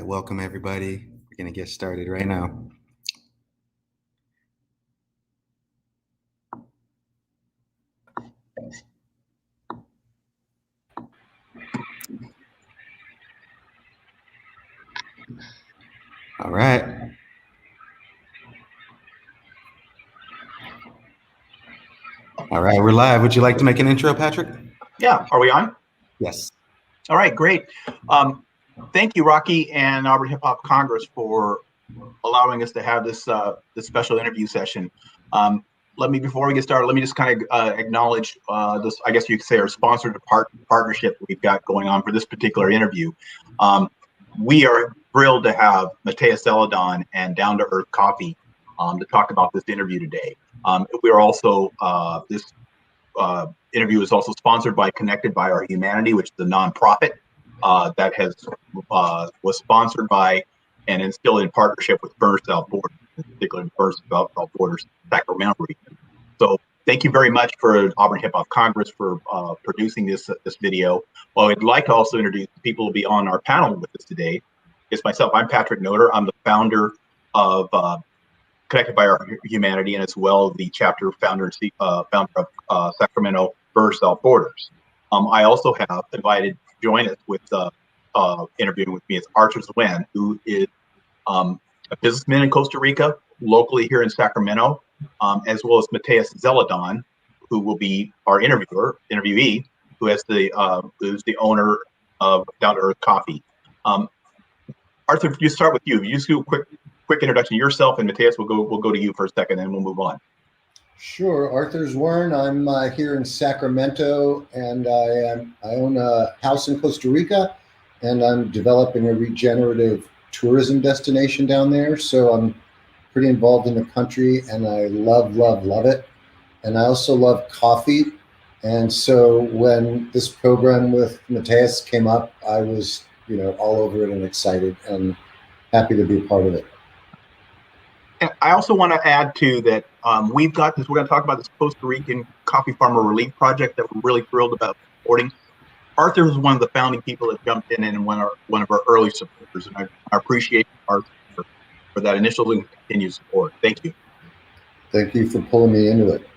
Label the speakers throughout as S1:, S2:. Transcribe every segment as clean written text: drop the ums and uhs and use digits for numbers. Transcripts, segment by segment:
S1: welcome everybody. We're going to get started right now. All right. All right, we're live. Would you like to make an intro, Patrick?
S2: Yeah, are we on?
S1: Yes.
S2: All right, great. Thank you, Rocky and Auburn Hip Hop Congress, for allowing us to have this this special interview session. Before we get started, let me just kind of acknowledge this, I guess you could say, our sponsored partnership we've got going on for this particular interview. We are thrilled to have Matias Zeledon and Down to Earth Coffee to talk about this interview today. We are also, this interview is also sponsored by Connected by Our Humanity, which is a nonprofit that was sponsored by and is still in partnership with Burns South Borders, in particular Burns South Borders, Sacramento region. So thank you very much for Auburn Hip Hop Congress for producing this video. Well, I'd like to also introduce the people who will be on our panel with us today. It's myself. I'm Patrick Noter. I'm the founder of Connected by Our Humanity, and as well the chapter founder of Sacramento Burns South Borders. I also have invited to join us with interviewing with me is Arthur Zwin, who is a businessman in Costa Rica, locally here in Sacramento, as well as Matias Zeledon, who will be our interviewee, who has who's the owner of Down to Earth Coffee. Arthur, if you start with you, just do a quick introduction of yourself, and Matias, we'll go to you for a second, and we'll move on.
S3: Sure, Arthur Zwin. I'm here in Sacramento, and I own a house in Costa Rica, and I'm developing a regenerative tourism destination down there. So I'm pretty involved in the country, and I love it. And I also love coffee. And so when this program with Matias came up, I was, all over it and excited and happy to be a part of it.
S2: And I also want to add too that we've got this. We're going to talk about this Costa Rican coffee farmer relief project that we're really thrilled about supporting. Arthur was one of the founding people that jumped in and one of our early supporters, and I appreciate Arthur for that initial and continued support. Thank you.
S3: Thank you for pulling me into it.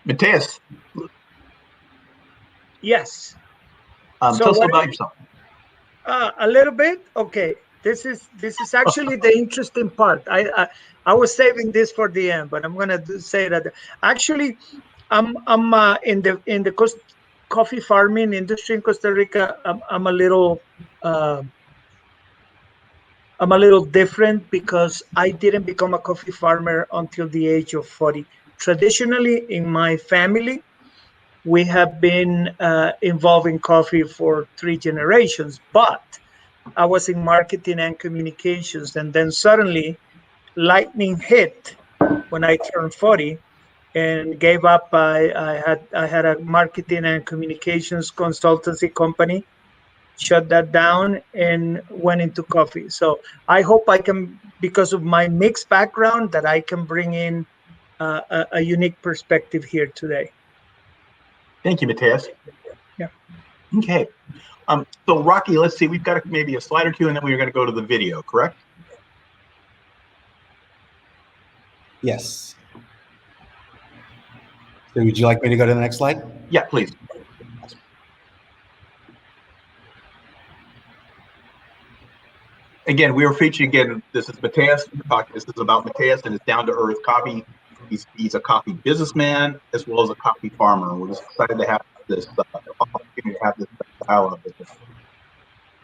S2: Matias.
S4: Yes.
S2: Tell us about yourself.
S4: A little bit. Okay. This is actually the interesting part. I was saving this for the end, but I'm gonna say that actually I'm in the coffee farming industry in Costa Rica. I'm a little different because I didn't become a coffee farmer until the age of 40. Traditionally, in my family, we have been involved in coffee for 3 generations, but I was in marketing and communications, and then suddenly lightning hit when I turned 40 and gave up. I had a marketing and communications consultancy company, shut that down, and went into coffee. So I hope I can, because of my mixed background, that I can bring in a unique perspective here today.
S2: Thank you, Matias.
S4: Yeah.
S2: Okay. So Rocky, let's see, we've got maybe a slide or two, and then we're going to go to the video, correct?
S1: Yes. So would you like me to go to the next slide?
S2: Yeah, please. Again, we are featuring, this is Matias. This is about Matias and his Down to Earth Coffee. He's a coffee businessman as well as a coffee farmer. We're just excited to have this opportunity to have this dialogue with him.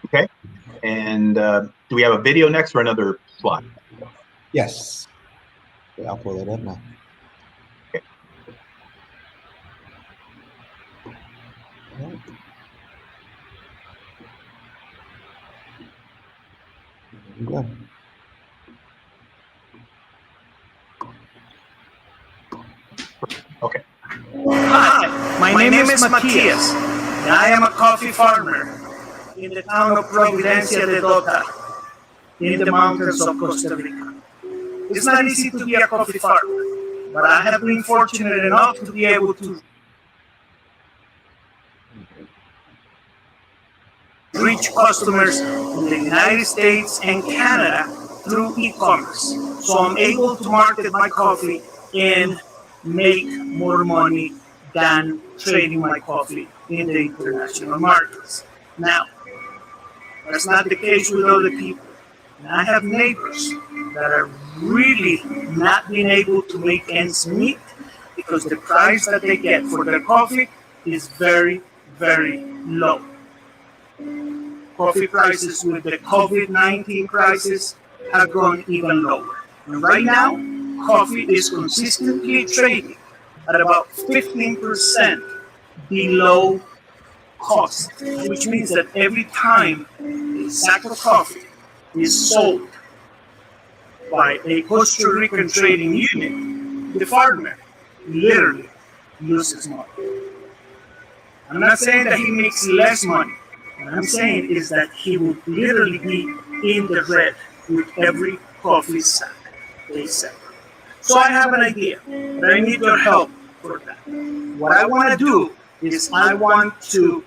S2: Okay, and do we have a video next or another slide?
S1: Yes. Okay, I'll pull it up now.
S2: Okay.
S1: There we go.
S2: Okay.
S5: Hi, my name is Matias, and I am a coffee farmer in the town of Providencia de Dota, in the mountains of Costa Rica. It's not easy to be a coffee farmer, but I have been fortunate enough to be able to reach customers in the United States and Canada through e-commerce. So I'm able to market my coffee and make more money than trading my coffee in the international markets. Now, that's not the case with other people. And I have neighbors that are really not being able to make ends meet because the price that they get for their coffee is very, very low. Coffee prices with the COVID-19 crisis have gone even lower. And right now, coffee is consistently trading at about 15% below cost, which means that every time a sack of coffee is sold by a Costa Rican trading unit, the farmer literally loses money. I'm not saying that he makes less money. What I'm saying is that he would literally be in the red with every coffee sack they sell. So I have an idea, but I need your help for that. What I want to do is I want to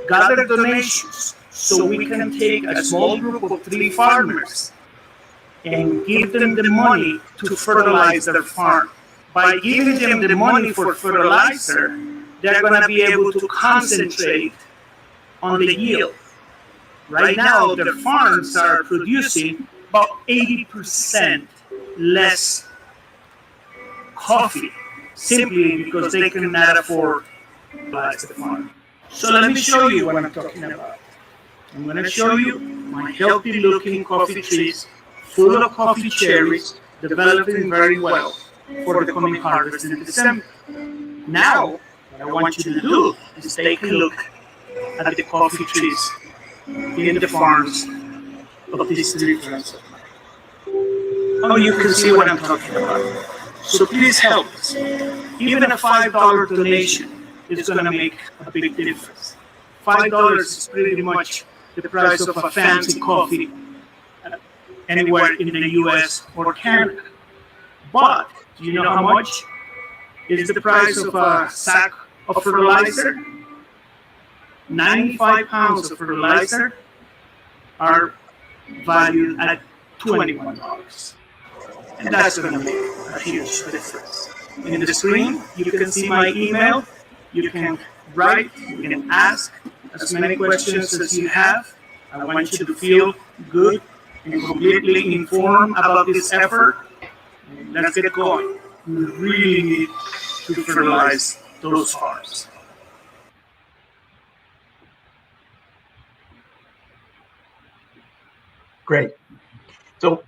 S5: gather donations so we can take a small group of 3 farmers and give them the money to fertilize their farm. By giving them the money for fertilizer, they're going to be able to concentrate on the yield. Right now, their farms are producing about 80% less coffee, simply because they cannot afford to fertilize the farm. So let me show you what I'm talking about. I'm going to show you my healthy-looking coffee trees full of coffee cherries, developing very well for the coming harvest in December. Now, what I want you to do is take a look at the coffee trees in the farms of these 3 friends of mine. Oh, you can see what I'm talking about. So please help us. Even a $5 donation is going to make a big difference. $5 is pretty much the price of a fancy coffee anywhere in the US or Canada. But do you know how much is the price of a sack of fertilizer? 95 pounds of fertilizer are valued at $21. And that's going to make a huge difference. In the screen, you can see my email. You can write, you can ask as many questions as you have. I want you to feel good and completely informed about this effort. Let's get going. We really need to fertilize those farms.
S2: Great. So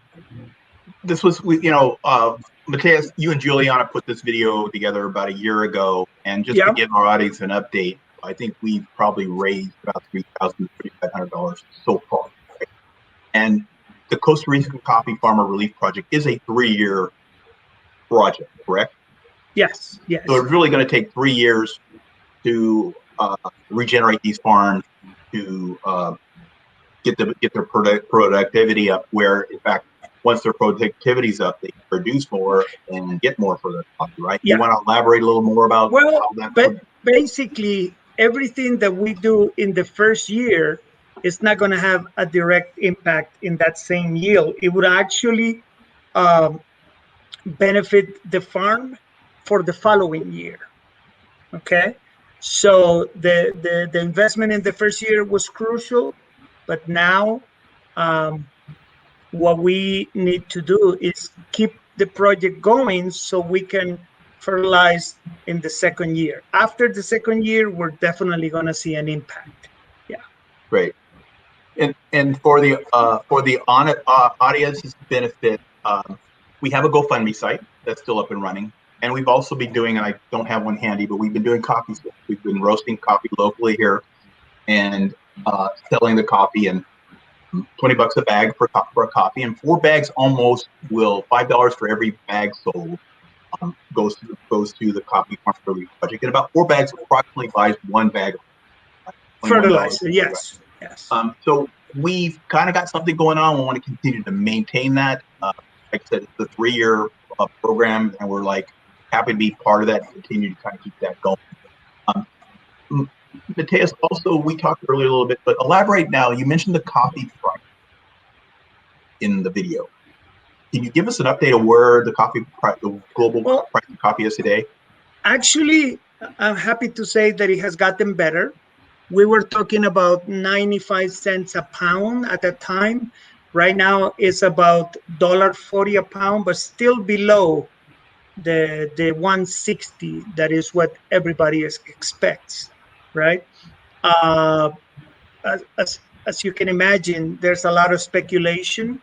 S2: this was, Matias, you and Juliana put this video together about a year ago, and just to give our audience an update, I think we've probably raised about $3,000, $3,500 so far. Right? And the Costa Rican Coffee Farmer Relief Project is a 3-year project, correct?
S4: Yes, yes.
S2: So it's really going to take 3 years to regenerate these farms, to get their productivity up, where, in fact, once their productivity's up, they produce more and get more for their coffee, right?
S4: Yeah.
S2: You want to elaborate a little more about how that?
S4: But basically, everything that we do in the first year is not going to have a direct impact in that same yield. It would actually benefit the farm for the following year. Okay, so the investment in the first year was crucial, but now what we need to do is keep the project going so we can fertilize in the second year. After the second year, we're definitely going to see an impact. Yeah.
S2: Great. And for the audience's benefit, we have a GoFundMe site that's still up and running. And we've also been doing, and I don't have one handy, but we've been doing coffee sales. We've been roasting coffee locally here and selling the coffee, and $20 a bag for a coffee, and 4 bags almost will $5 for every bag sold goes to the Coffee Farm Relief Project, and about 4 bags approximately buys 1 bag of
S4: fertilizer. Yes, yes.
S2: So we've kind of got something going on. We want to continue to maintain that. Like I said, it's a 3-year program, and we're happy to be part of that and continue to kind of keep that going. Matias, also, we talked earlier a little bit, but elaborate now. You mentioned the coffee price in the video. Can you give us an update of where the global price of coffee is today?
S4: Actually, I'm happy to say that it has gotten better. We were talking about 95 cents a pound at the time. Right now, it's about $1.40 a pound, but still below the 160. That is what everybody expects, right? As you can imagine, there's a lot of speculation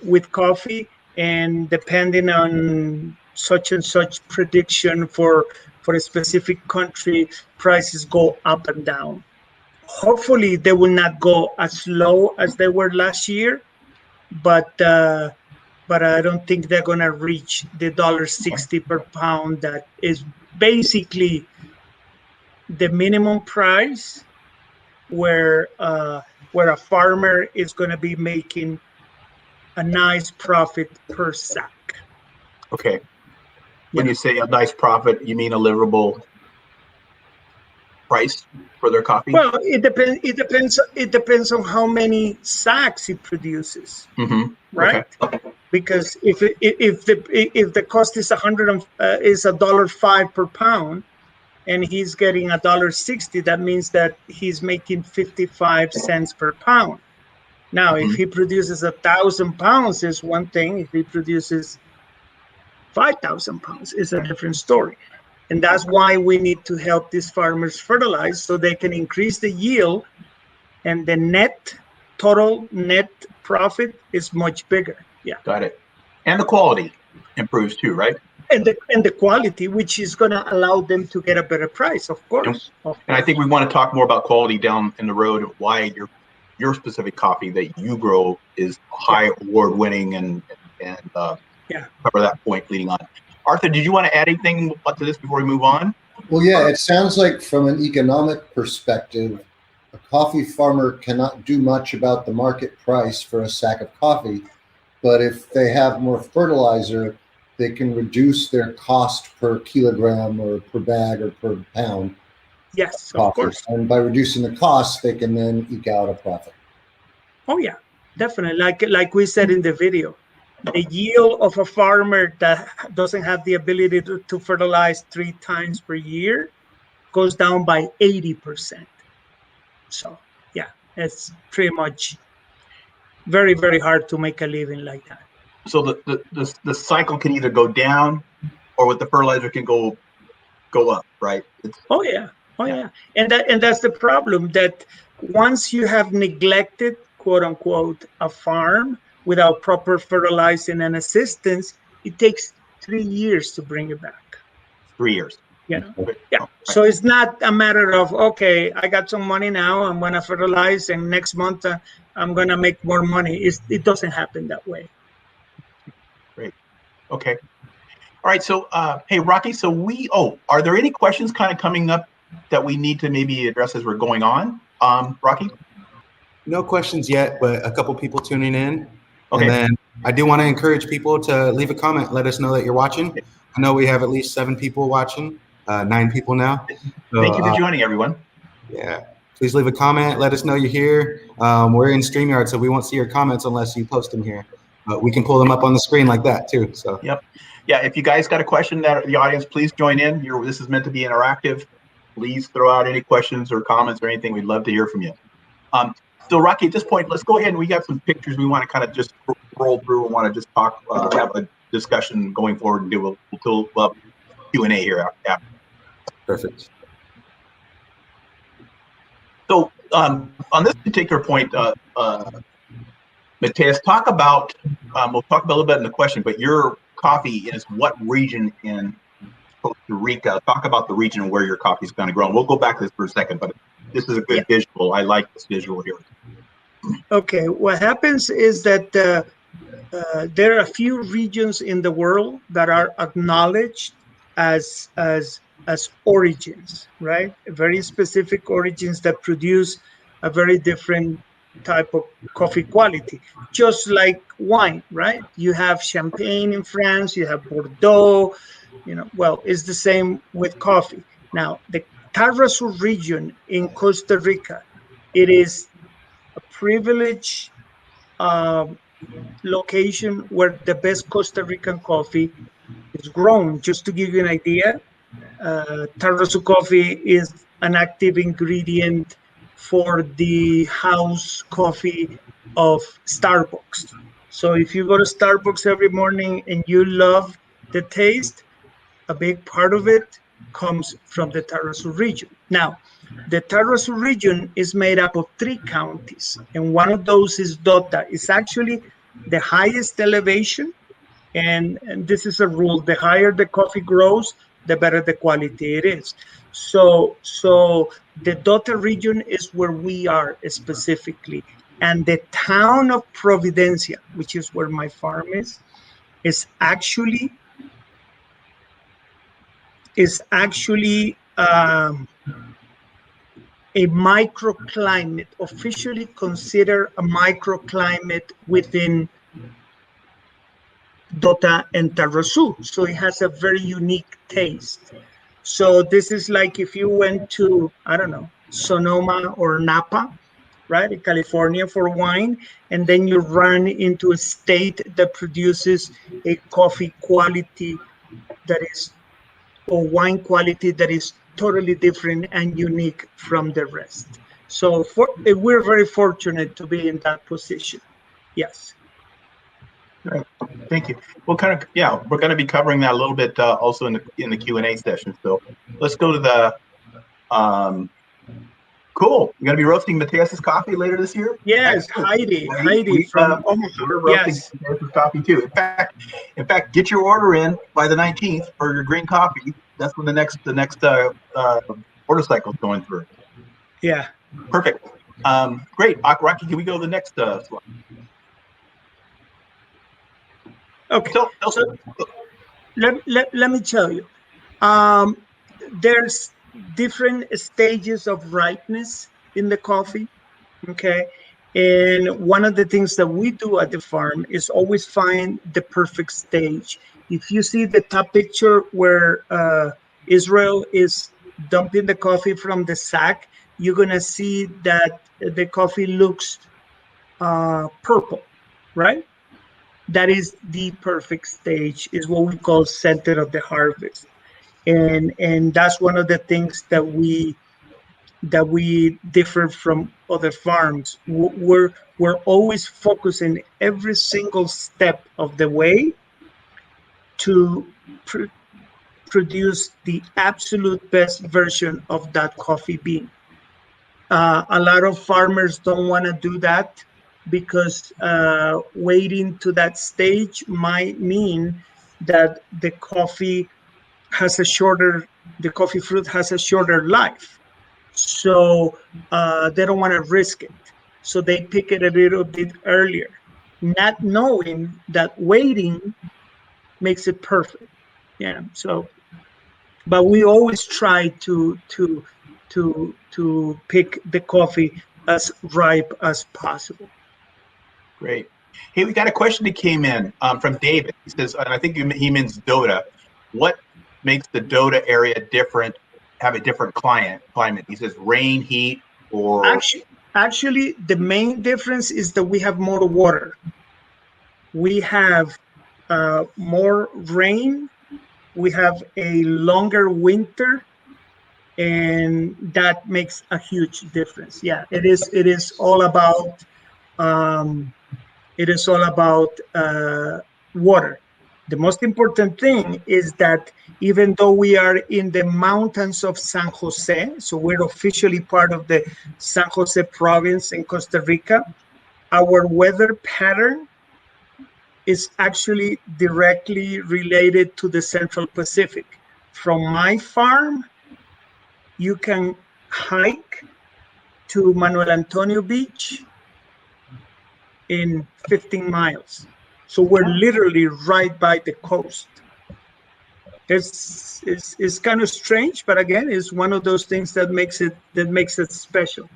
S4: with coffee, and depending on such and such prediction for a specific country, prices go up and down. Hopefully they will not go as low as they were last year, but I don't think they're going to reach the $1.60 per pound. That is basically the minimum price where a farmer is going to be making a nice profit per sack.
S2: Okay. When you say a nice profit, you mean a livable price for their coffee?
S4: Well, it depends on how many sacks it produces, right? Okay. Because if the cost is $1.05 per pound, and he's getting $1.60, that means that he's making 55 cents per pound. Now, if he produces 1,000 pounds, is one thing. If he produces 5,000 pounds, is a different story. And that's why we need to help these farmers fertilize so they can increase the yield, and the total net profit is much bigger. Yeah.
S2: Got it. And the quality improves too, right?
S4: And the quality, which is going to allow them to get a better price, of course.
S2: And I think we want to talk more about quality down in the road, why your specific coffee that you grow is high award winning and cover that point leading on. Arthur, did you want to add anything to this before we move on?
S3: Well, yeah, it sounds like from an economic perspective, a coffee farmer cannot do much about the market price for a sack of coffee, but if they have more fertilizer, they can reduce their cost per kilogram or per bag or per pound.
S4: Yes, of course.
S3: And by reducing the cost, they can then eke out a profit.
S4: Oh yeah, definitely. Like we said in the video, the yield of a farmer that doesn't have the ability to fertilize 3 times per year goes down by 80%. So yeah, it's pretty much very, very hard to make a living like that.
S2: So the cycle can either go down, or with the fertilizer can go up, right?
S4: Oh yeah. And that's the problem, that once you have neglected, quote unquote, a farm without proper fertilizing and assistance, it takes 3 years to bring it back.
S2: 3 years.
S4: Yeah. So it's not a matter of, okay, I got some money now, I'm going to fertilize, and next month I'm going to make more money. It doesn't happen that way.
S2: Great. Okay. All right. So, hey, Rocky, are there any questions kind of coming up that we need to maybe address as we're going on? Rocky?
S1: No questions yet, but a couple people tuning in.
S2: Okay.
S1: And then I do want to encourage people to leave a comment. Let us know that you're watching. I know we have at least 7 people watching, 9 people now. So,
S2: thank you for joining, everyone.
S1: Yeah. Please leave a comment. Let us know you're here. We're in StreamYard, so we won't see your comments unless you post them here. But we can pull them up on the screen like that too. So.
S2: Yep. Yeah. If you guys got a question, that the audience, please join in. This is meant to be interactive. Please throw out any questions or comments or anything. We'd love to hear from you. So Rocky, at this point, let's go ahead and we got some pictures we want to kind of just roll through and want to just talk, have a discussion going forward and do a little Q&A here after.
S1: Perfect.
S2: So on this particular point, Matias, talk about, we'll talk about a little bit in the question, but your coffee is what region in Costa Rica? Talk about the region where your coffee is going to grow. And we'll go back to this for a second, but this is a good visual. I like this visual here.
S4: Okay, what happens is that there are a few regions in the world that are acknowledged as origins, right? Very specific origins that produce a very different type of coffee quality, just like wine, right? You have Champagne in France, you have Bordeaux, well, it's the same with coffee. Now, Tarrasu region in Costa Rica, it is a privileged location where the best Costa Rican coffee is grown. Just to give you an idea, Tarrasu coffee is an active ingredient for the house coffee of Starbucks. So if you go to Starbucks every morning and you love the taste, a big part of it comes from the Tarrasu region. Now, the Tarrasu region is made up of 3 counties, and one of those is Dota. It's actually the highest elevation, and this is a rule: the higher the coffee grows, the better the quality it is. So the Dota region is where we are specifically, and the town of Providencia, which is where my farm is actually a microclimate, officially considered a microclimate within Dota and Tarrasu. So it has a very unique taste. So this is like if you went to, I don't know, Sonoma or Napa, right, in California for wine, and then you run into a state that produces a coffee quality that is, or wine quality that is totally different and unique from the rest. So we're very fortunate to be in that position. Yes.
S2: Great. Thank you. We're going to be covering that a little bit also in the Q&A session. So let's go to the cool. You're going to be roasting Matias's coffee later this year?
S4: Yes, Heidi from Omaha.
S2: We're roasting Matias's coffee too. In fact, get your order in by the 19th for your green coffee. That's when the next order cycle is going through.
S4: Yeah.
S2: Perfect. Great. Rocky, can we go to the next slide?
S4: Okay. So let me tell you, there's different stages of ripeness in the coffee. Okay. And one of the things that we do at the farm is always find the perfect stage. If you see the top picture where Israel is dumping the coffee from the sack, you're going to see that the coffee looks purple, right? That is the perfect stage, is what we call center of the harvest. And that's one of the things that we differ from other farms. We're always focusing every single step of the way to produce the absolute best version of that coffee bean. A lot of farmers don't want to do that because waiting to that stage might mean that the coffee fruit has a shorter life. So they don't want to risk it. So they pick it a little bit earlier, not knowing that waiting makes it perfect. Yeah. So, but we always try to pick the coffee as ripe as possible.
S2: Great. Hey, we got a question that came in from David. He says, and I think he means Dota. What makes the Dota area have a different climate? He says rain, heat, or...
S4: Actually, the main difference is that we have more water. We have more rain. We have a longer winter, and that makes a huge difference. Yeah, it is all about water. The most important thing is that even though we are in the mountains of San Jose, so we're officially part of the San Jose province in Costa Rica, our weather pattern is actually directly related to the Central Pacific. From my farm, you can hike to Manuel Antonio Beach in 15 miles. So we're literally right by the coast. It's kind of strange, but again, it's one of those things that makes it special.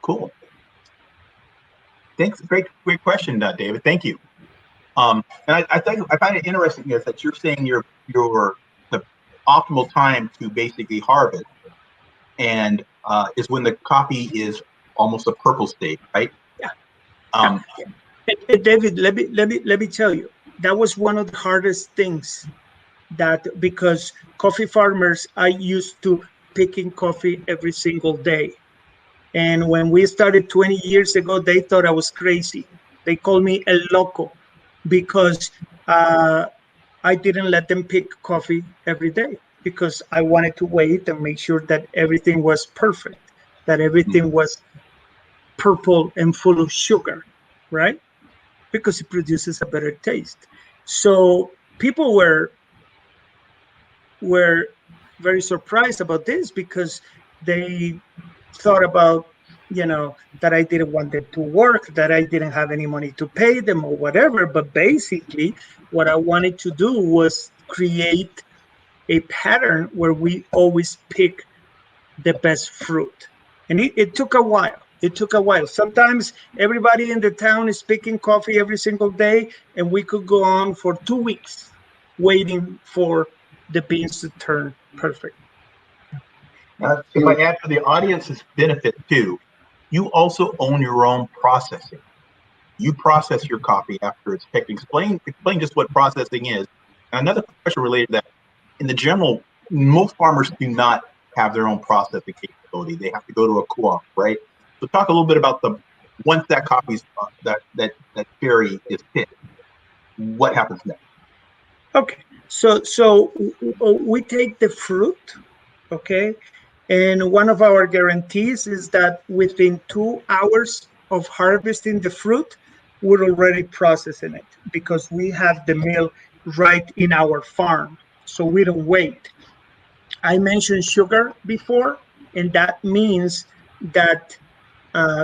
S2: Cool. Thanks. Great question, David. Thank you. And I find it interesting is that you're saying the optimal time to basically harvest and is when the coffee is almost a purple state, right?
S4: Yeah.
S2: Um,
S4: David, let me tell you, that was one of the hardest things, that because coffee farmers are used to picking coffee every single day. And when we started 20 years ago, they thought I was crazy. They called me el loco because I didn't let them pick coffee every day, because I wanted to wait and make sure that everything was perfect, that everything was purple and full of sugar, right? Because it produces a better taste. So people were very surprised about this, because they thought about, that I didn't want them to work, that I didn't have any money to pay them or whatever. But basically, what I wanted to do was create a pattern where we always pick the best fruit. And it took a while. It took a while. Sometimes everybody in the town is picking coffee every single day, and we could go on for 2 weeks waiting for the beans to turn perfect.
S2: if I add for the audience's benefit too, you also own your own processing. You process your coffee after it's picked. Explain just what processing is. And another question related to that: in the general, most farmers do not have their own processing capability. They have to go to a co-op, right? So talk a little bit about once that coffee's that cherry is picked, what happens next?
S4: Okay, so we take the fruit, okay, and one of our guarantees is that within 2 hours of harvesting the fruit, we're already processing it, because we have the mill right in our farm, so we don't wait. I mentioned sugar before, and that means that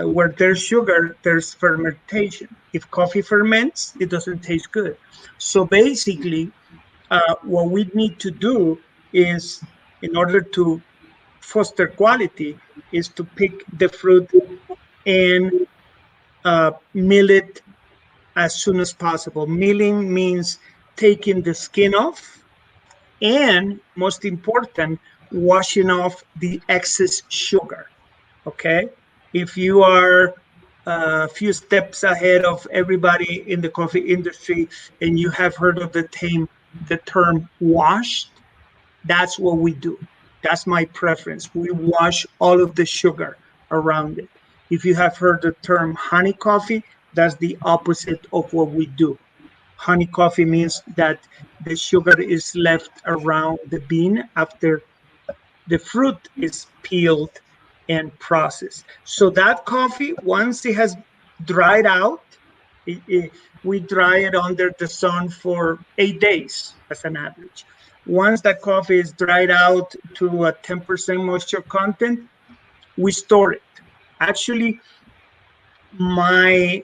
S4: where there's sugar, there's fermentation. If coffee ferments, it doesn't taste good. So basically, what we need to do is, in order to foster quality, is to pick the fruit and mill it as soon as possible. Milling means taking the skin off, and most important, washing off the excess sugar. Okay, if you are a few steps ahead of everybody in the coffee industry and you have heard of the term washed, that's what we do. That's my preference. We wash all of the sugar around it. If you have heard the term honey coffee, that's the opposite of what we do. Honey coffee means that the sugar is left around the bean after the fruit is peeled and processed. So that coffee, once it has dried out, we dry it under the sun for 8 days as an average. Once that coffee is dried out to a 10% moisture content, we store it. Actually, my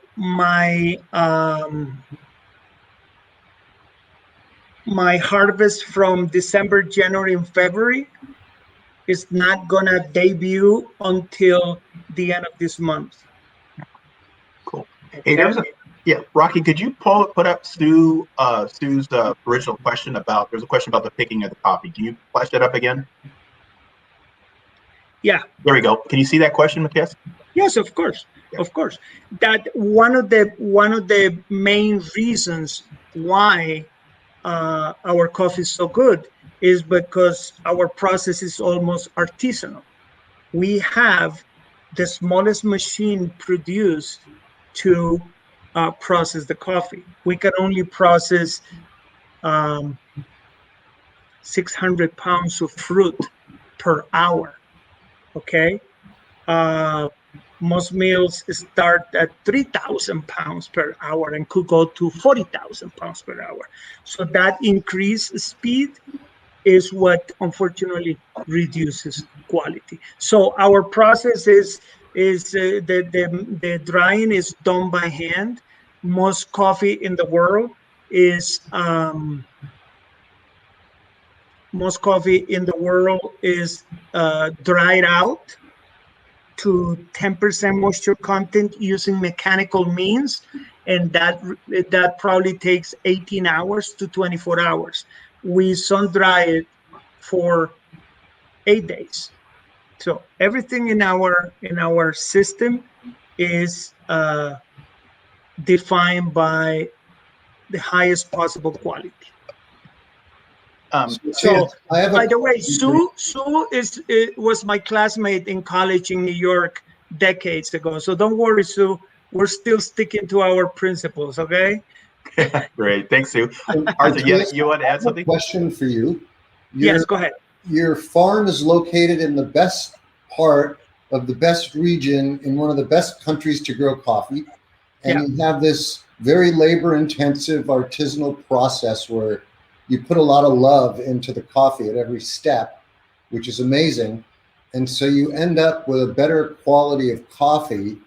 S4: harvest from December, January, and February is not gonna debut until the end of this month.
S2: Cool. Hey, Rocky, could you put up Sue's original question about? There's a question about the picking of the coffee. Can you flash that up again?
S4: Yeah.
S2: There we go. Can you see that question, Matias?
S4: Yes, of course, of course. That one of the main reasons why our coffee is so good is because our process is almost artisanal. We have the smallest machine produced to process the coffee. We can only process 600 pounds of fruit per hour. Okay. Most mills start at 3,000 pounds per hour and could go to 40,000 pounds per hour. So that increased speed is what unfortunately reduces quality. So our process is the drying is done by hand. Most coffee in the world is dried out to 10% moisture content using mechanical means, and that probably takes 18 hours to 24 hours. We sun dry it for 8 days. So everything in our system is defined by the highest possible quality. So,
S3: I have
S4: by the way, Sue was my classmate in college in New York decades ago. So don't worry, Sue. We're still sticking to our principles, okay?
S2: Great, thanks, Sue. Arthur, you want to add something?
S3: Question for you.
S4: Yes, go ahead.
S3: Your farm is located in the best part of the best region in one of the best countries to grow coffee, and you have this very labor-intensive artisanal process where you put a lot of love into the coffee at every step, which is amazing. And so you end up with a better quality of coffee.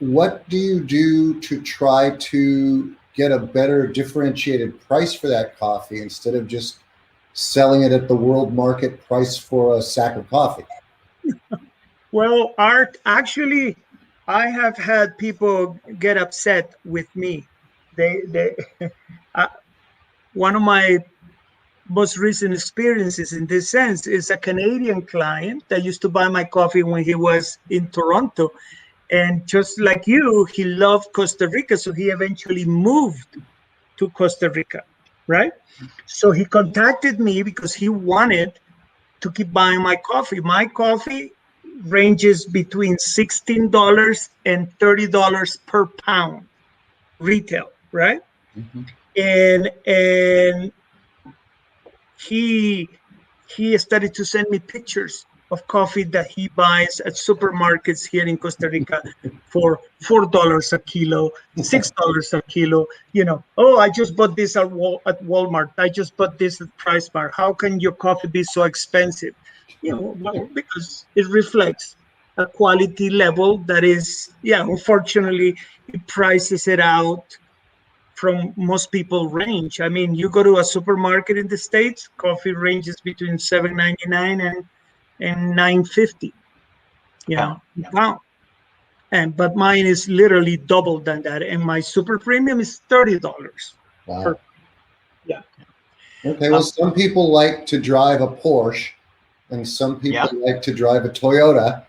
S3: What do you do to try to get a better differentiated price for that coffee instead of just selling it at the world market price for a sack of coffee?
S4: Well, Art, actually, I have had people get upset with me. They one of my most recent experiences in this sense is a Canadian client that used to buy my coffee when he was in Toronto. And just like you, he loved Costa Rica. So he eventually moved to Costa Rica, right? So he contacted me because he wanted to keep buying my coffee. My coffee ranges between $16 and $30 per pound retail, right?
S3: Mm-hmm.
S4: And he started to send me pictures of coffee that he buys at supermarkets here in Costa Rica for $4 a kilo, $6 a kilo. You know, oh, I just bought this at Walmart. I just bought this at Price Bar. How can your coffee be so expensive? You know, well, because it reflects a quality level that is, unfortunately, it prices it out from most people range. I mean, you go to a supermarket in the States, coffee ranges between $7.99 and $9.50, pound. But mine is literally double than that, and my super premium is $30.
S3: Wow.
S4: Yeah.
S3: Okay. Well, some people like to drive a Porsche, and some people like to drive a Toyota.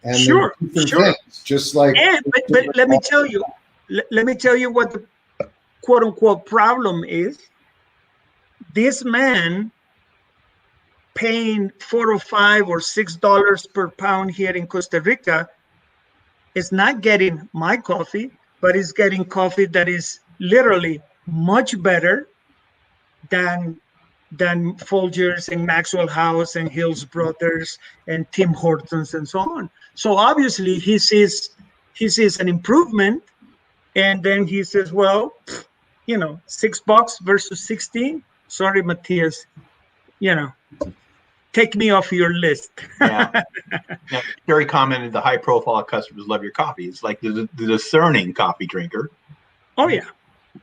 S3: And
S4: sure.
S3: Things, just like.
S4: But let me tell you. Let me tell you what the quote unquote problem is. This man paying $4 or $5 or $6 per pound here in Costa Rica is not getting my coffee, but is getting coffee that is literally much better than Folgers and Maxwell House and Hills Brothers and Tim Hortons and so on. So obviously he sees an improvement, and then he says, well, $6 versus 16. Sorry, Matias, take me off your list.
S2: Yeah. Jerry commented the high profile customers love your coffee. It's like the discerning coffee drinker.
S4: Oh yeah.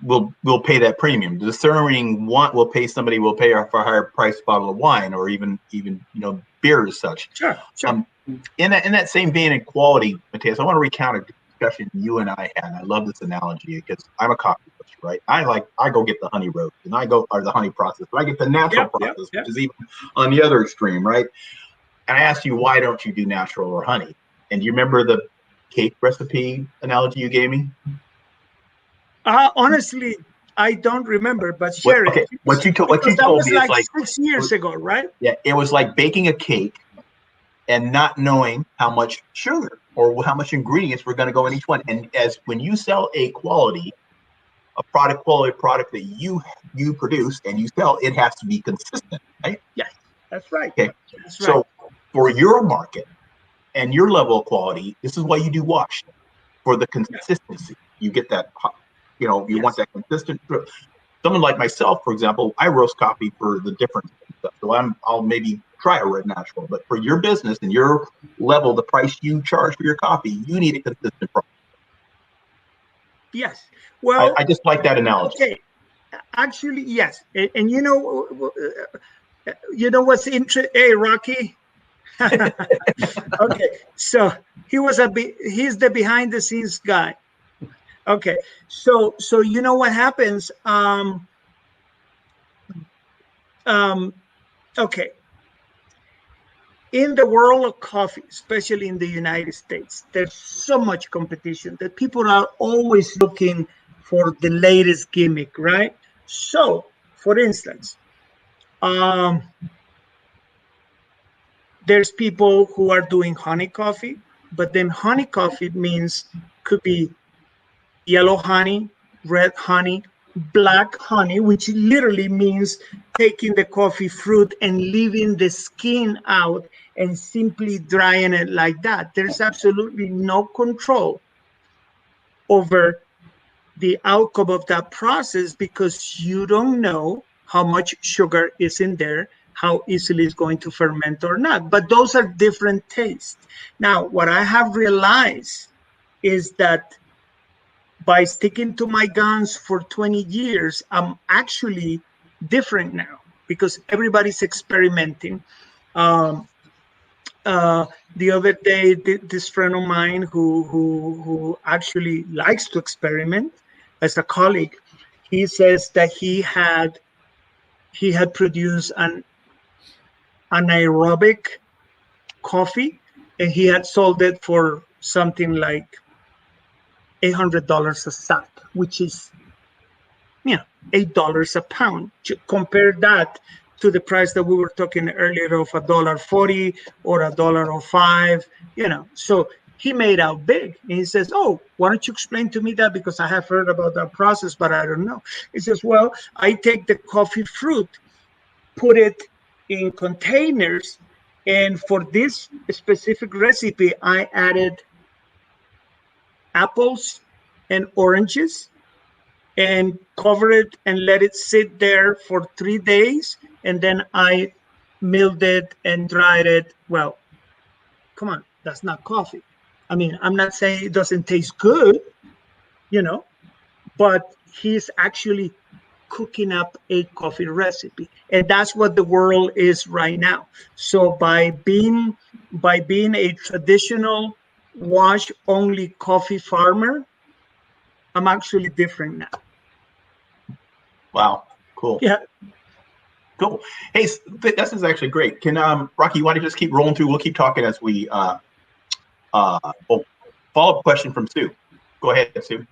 S2: Will pay that premium. The discerning will pay for a higher price bottle of wine or even beer as such.
S4: Sure.
S2: In that same vein of quality, Matias, I want to recount a discussion you and I had. And I love this analogy because I'm a coffee roaster, right? I go get the honey roast and or the honey process, but I get the natural process, which is even on the other extreme, right? And I asked you, why don't you do natural or honey? And do you remember the cake recipe analogy you gave me?
S4: Honestly, I don't remember, but share it.
S2: What you told
S4: me
S2: is
S4: like 6 years ago, right?
S2: Yeah, it was like baking a cake and not knowing how much sugar or how much ingredients were going to go in each one. And when you sell a quality product that you produce and you sell, it has to be consistent, right?
S4: Yes, that's right.
S2: Okay,
S4: that's right.
S2: So for your market and your level of quality, this is why you do wash for the consistency. You get that. You want that consistent. Someone like myself, for example, I roast coffee for the difference and stuff. So I'll maybe try a red natural, but for your business and your level, the price you charge for your coffee, you need a consistent price.
S4: Yes. Well,
S2: I just like that analogy.
S4: Okay. Actually, yes. And what's interesting? Hey, Rocky. Okay. So he's the behind the scenes guy. Okay, so you know what happens? Okay, in the world of coffee, especially in the United States, there's so much competition that people are always looking for the latest gimmick, right? So, for instance, there's people who are doing honey coffee, but then honey coffee means could be yellow honey, red honey, black honey, which literally means taking the coffee fruit and leaving the skin out and simply drying it like that. There's absolutely no control over the outcome of that process because you don't know how much sugar is in there, how easily it's going to ferment or not. But those are different tastes. Now, what I have realized is that by sticking to my guns for 20 years, I'm actually different now because everybody's experimenting. The other day, this friend of mine who actually likes to experiment as a colleague, he says that he had produced an anaerobic coffee and he had sold it for something like $800 a sack, which is $8 a pound. Compare that to the price that we were talking earlier of $1.40 or $1.05. So he made out big. And he says, "Oh, why don't you explain to me that? Because I have heard about that process, but I don't know." He says, "Well, I take the coffee fruit, put it in containers, and for this specific recipe, I added apples and oranges and cover it and let it sit there for 3 days. And then I milled it and dried it." Well, come on, that's not coffee. I mean, I'm not saying it doesn't taste good, but he's actually cooking up a coffee recipe. And that's what the world is right now. So by being a traditional wash only coffee farmer, I'm actually different now.
S2: Wow, cool.
S4: Yeah.
S2: Cool. Hey, this is actually great. Can Rocky, you want to just keep rolling through? We'll keep talking as we follow-up question from Sue. Go ahead, Sue.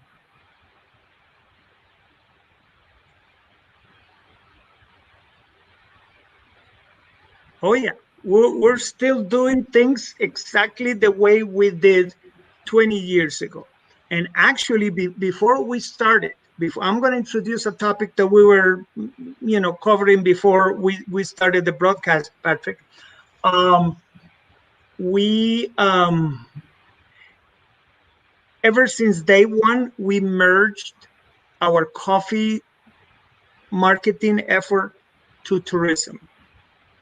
S4: Oh yeah, we're still doing things exactly the way we did 20 years ago. And actually, before we started, I'm going to introduce a topic that we were, covering before we started the broadcast, Patrick. Ever since day one, we merged our coffee marketing effort to tourism,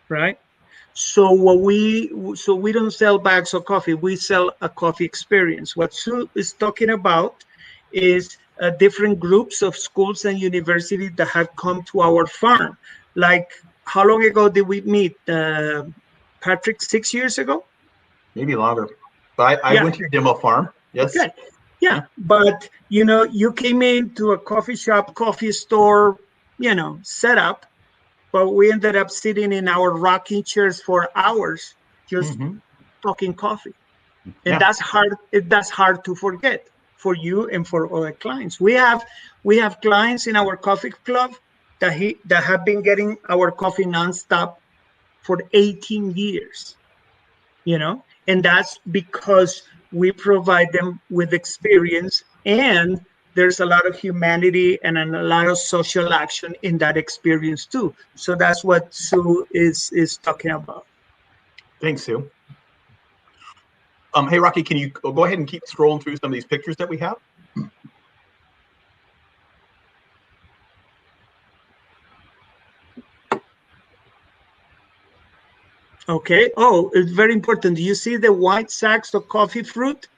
S4: right? So we don't sell bags of coffee. We sell a coffee experience. What Sue is talking about is different groups of schools and universities that have come to our farm. Like, how long ago did we meet, Patrick? 6 years ago?
S2: Maybe longer. But I went to your demo farm. Yes.
S4: Okay. Yeah. But, you came into a coffee shop, coffee store, setup. But we ended up sitting in our rocking chairs for hours, just talking coffee, and that's hard. That's hard to forget for you and for other clients. We have clients in our coffee club that have been getting our coffee nonstop for 18 years. And that's because we provide them with experience, and there's a lot of humanity and a lot of social action in that experience too. So that's what Sue is talking about.
S2: Thanks, Sue. Hey, Rocky, can you go ahead and keep scrolling through some of these pictures that we have?
S4: Okay. Oh, it's very important. Do you see the white sacks of coffee fruit?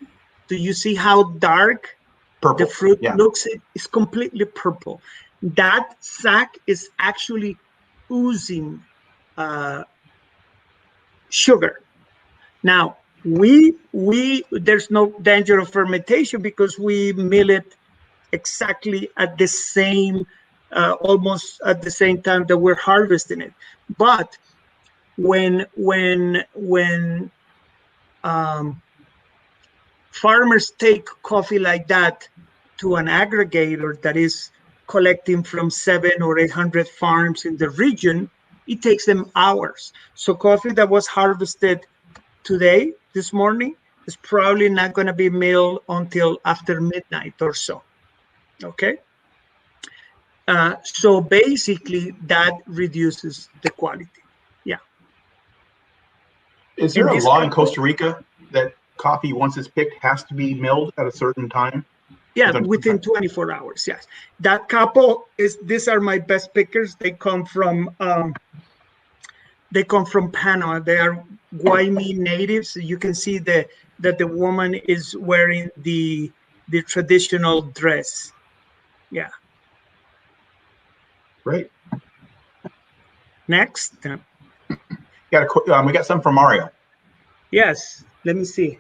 S4: Do you see how dark
S2: Purple.
S4: the fruit looks? It's completely purple. That sack is actually oozing sugar. Now, there's no danger of fermentation because we mill it exactly at the same, almost at the same time that we're harvesting it. But when farmers take coffee like that to an aggregator that is collecting from 700 or 800 farms in the region, it takes them hours. So coffee that was harvested today, this morning, is probably not going to be milled until after midnight or so. Okay. So basically that reduces the quality. Yeah.
S2: Is there a law in Costa Rica that coffee, once it's picked, has to be milled at a certain time?
S4: Yeah, within 24 hours. Yes. That couple these are my best pickers. They come from Panama. They are Guaymi natives. You can see that the woman is wearing the traditional dress. Yeah.
S2: Great.
S4: Next.
S2: We got some from Mario.
S4: Yes. Let me see.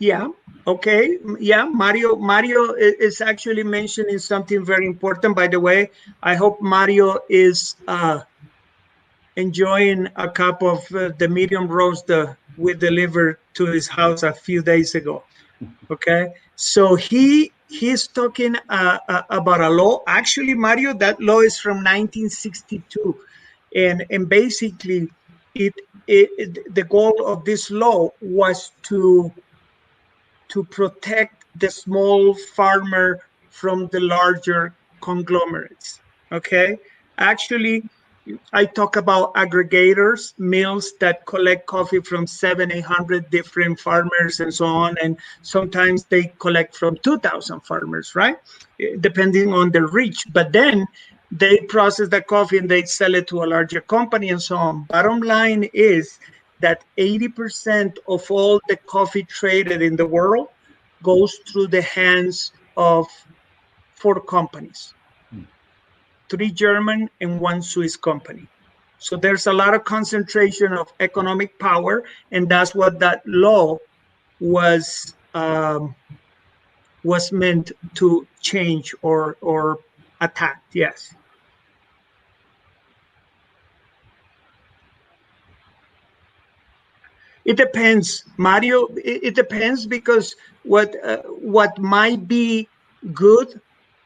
S4: Yeah. Okay. Yeah. Mario is actually mentioning something very important. By the way, I hope Mario is enjoying a cup of the medium roast we delivered to his house a few days ago. Okay. So he's talking about a law. Actually, Mario, that law is from 1962, and basically the goal of this law was to protect the small farmer from the larger conglomerates. Okay. Actually, I talk about aggregators, mills that collect coffee from 700-800 different farmers and so on. And sometimes they collect from 2,000 farmers, right? Depending on the reach. But then they process the coffee and they sell it to a larger company and so on. Bottom line is that 80% of all the coffee traded in the world goes through the hands of 4 companies. 3 German and 1 Swiss company. So there's a lot of concentration of economic power, and that's what that law was meant to change or attack. Yes. It depends, Mario. It depends, because what might be good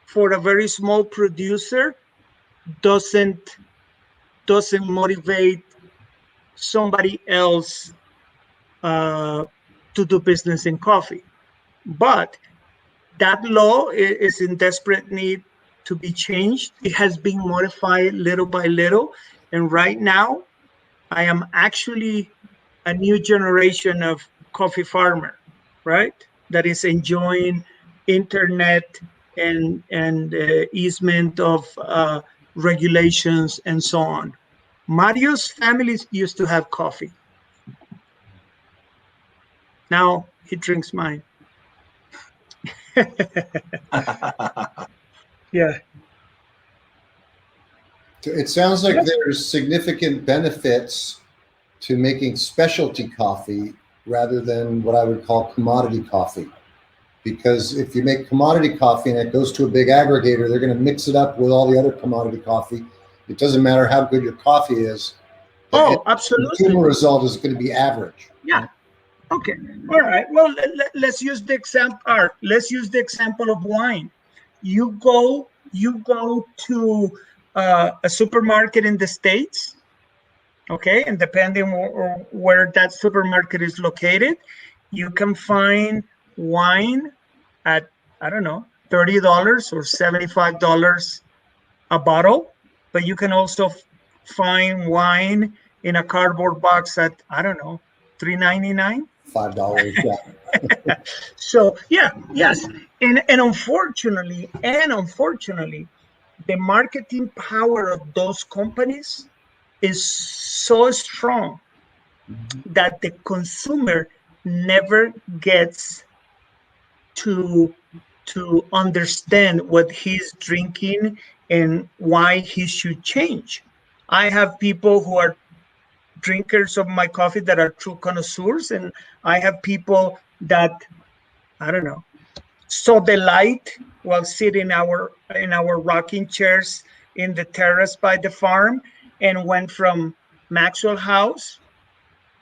S4: for a very small producer doesn't motivate somebody else to do business in coffee. But that law is in desperate need to be changed. It has been modified little by little. And right now, I am actually a new generation of coffee farmer, right? That is enjoying internet and easement of regulations and so on. Mario's family used to have coffee. Now he drinks mine. Yeah.
S3: It sounds like there's significant benefits to making specialty coffee rather than what I would call commodity coffee. Because if you make commodity coffee and it goes to a big aggregator, they're going to mix it up with all the other commodity coffee. It doesn't matter how good your coffee is.
S4: Oh, absolutely.
S3: The consumer result is going to be average.
S4: Yeah. Okay. All right. Well, let's use the example. Let's use the example of wine. You go to a supermarket in the States. Okay, and depending on where that supermarket is located, you can find wine at, I don't know, $30 or $75 a bottle, but you can also find wine in a cardboard box at, I don't know, $3.99.
S3: $5, yeah.
S4: So yeah, yes, and unfortunately, the marketing power of those companies is so strong that the consumer never gets to understand what he's drinking and why he should change. I have people who are drinkers of my coffee that are true connoisseurs, and I have people that, I don't know, saw the light while sitting in our rocking chairs in the terrace by the farm, and went from Maxwell House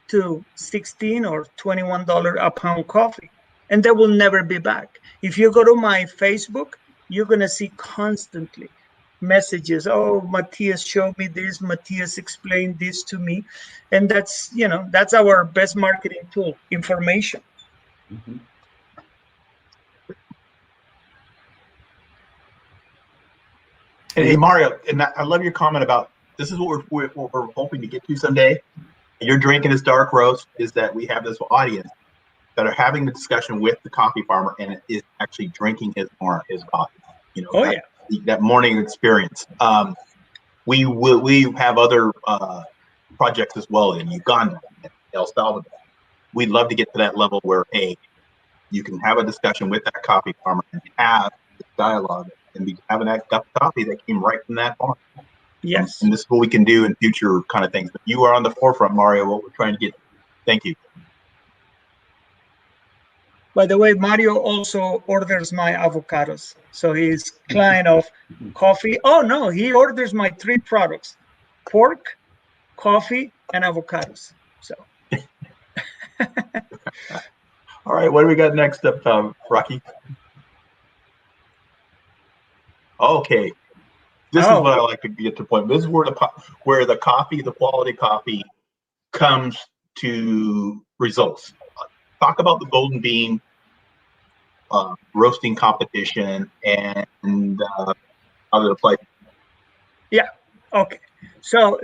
S4: to $16 or $21 a pound coffee, and they will never be back. If you go to my Facebook, you're gonna see constantly messages. Oh, Matias showed me this. Matias explained this to me, and that's that's our best marketing tool: information.
S3: Mhm.
S2: And hey, Mario, and I love your comment about this is what we're hoping to get to someday. You're drinking this dark roast is that we have this audience that are having the discussion with the coffee farmer and is actually drinking his coffee. That morning experience. We have other projects as well in Uganda and El Salvador. We'd love to get to that level where, hey, you can have a discussion with that coffee farmer and have this dialogue and be having that cup of coffee that came right from that farm.
S4: Yes.
S2: And this is what we can do in future kind of things. But you are on the forefront, Mario, what we're trying to get. Thank you.
S4: By the way, Mario also orders my avocados. So he's client of coffee. Oh, no, he orders my 3 products: pork, coffee, and avocados. So.
S2: All right, what do we got next up, Rocky? Okay. This is what I like to get to the point. This is where the coffee, the quality coffee, comes to results. Talk about the Golden Bean roasting competition and how did it apply?
S4: Yeah. Okay. So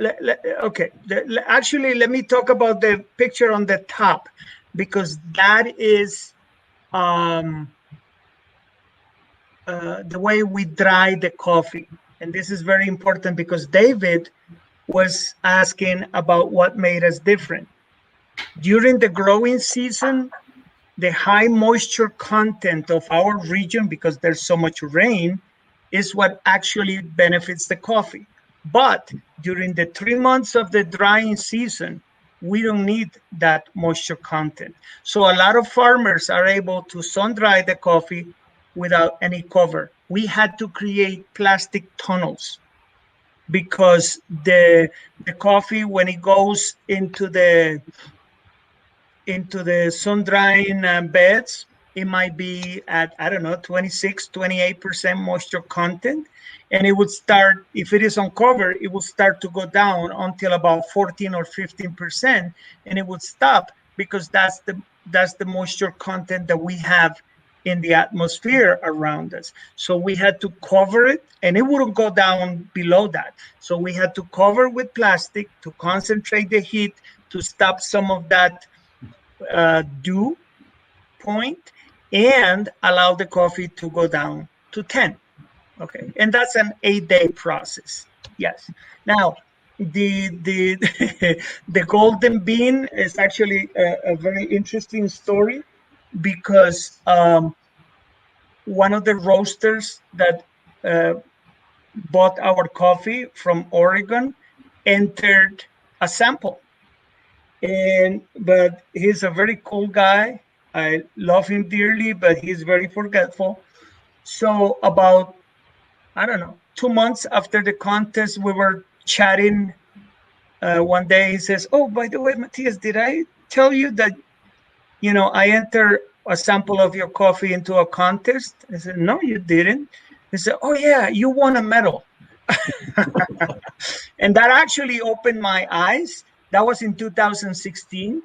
S4: actually, let me talk about the picture on the top, because that is the way we dry the coffee. And this is very important because David was asking about what made us different. During the growing season, the high moisture content of our region, because there's so much rain, is what actually benefits the coffee. But during the 3 months of the drying season, we don't need that moisture content. So a lot of farmers are able to sun dry the coffee without any cover. We had to create plastic tunnels because the coffee, when it goes into the sun drying beds, it might be at, I don't know, 26, 28% moisture content. And it would start, if it is uncovered, it will start to go down until about 14 or 15%. And it would stop because that's the moisture content that we have in the atmosphere around us. So we had to cover it, and it wouldn't go down below that. So we had to cover with plastic to concentrate the heat, to stop some of that dew point, and allow the coffee to go down to 10. Okay, and that's an 8-day process. Yes. Now, the the Golden Bean is actually a very interesting story, because one of the roasters that bought our coffee from Oregon entered a sample. But he's a very cool guy. I love him dearly, but he's very forgetful. So about, I don't know, 2 months after the contest, we were chatting. One day he says, "Oh, by the way, Matias, did I tell you that, I entered a sample of your coffee into a contest?" I said, "No, you didn't." He said, "Oh yeah, you won a medal." And that actually opened my eyes. That was in 2016.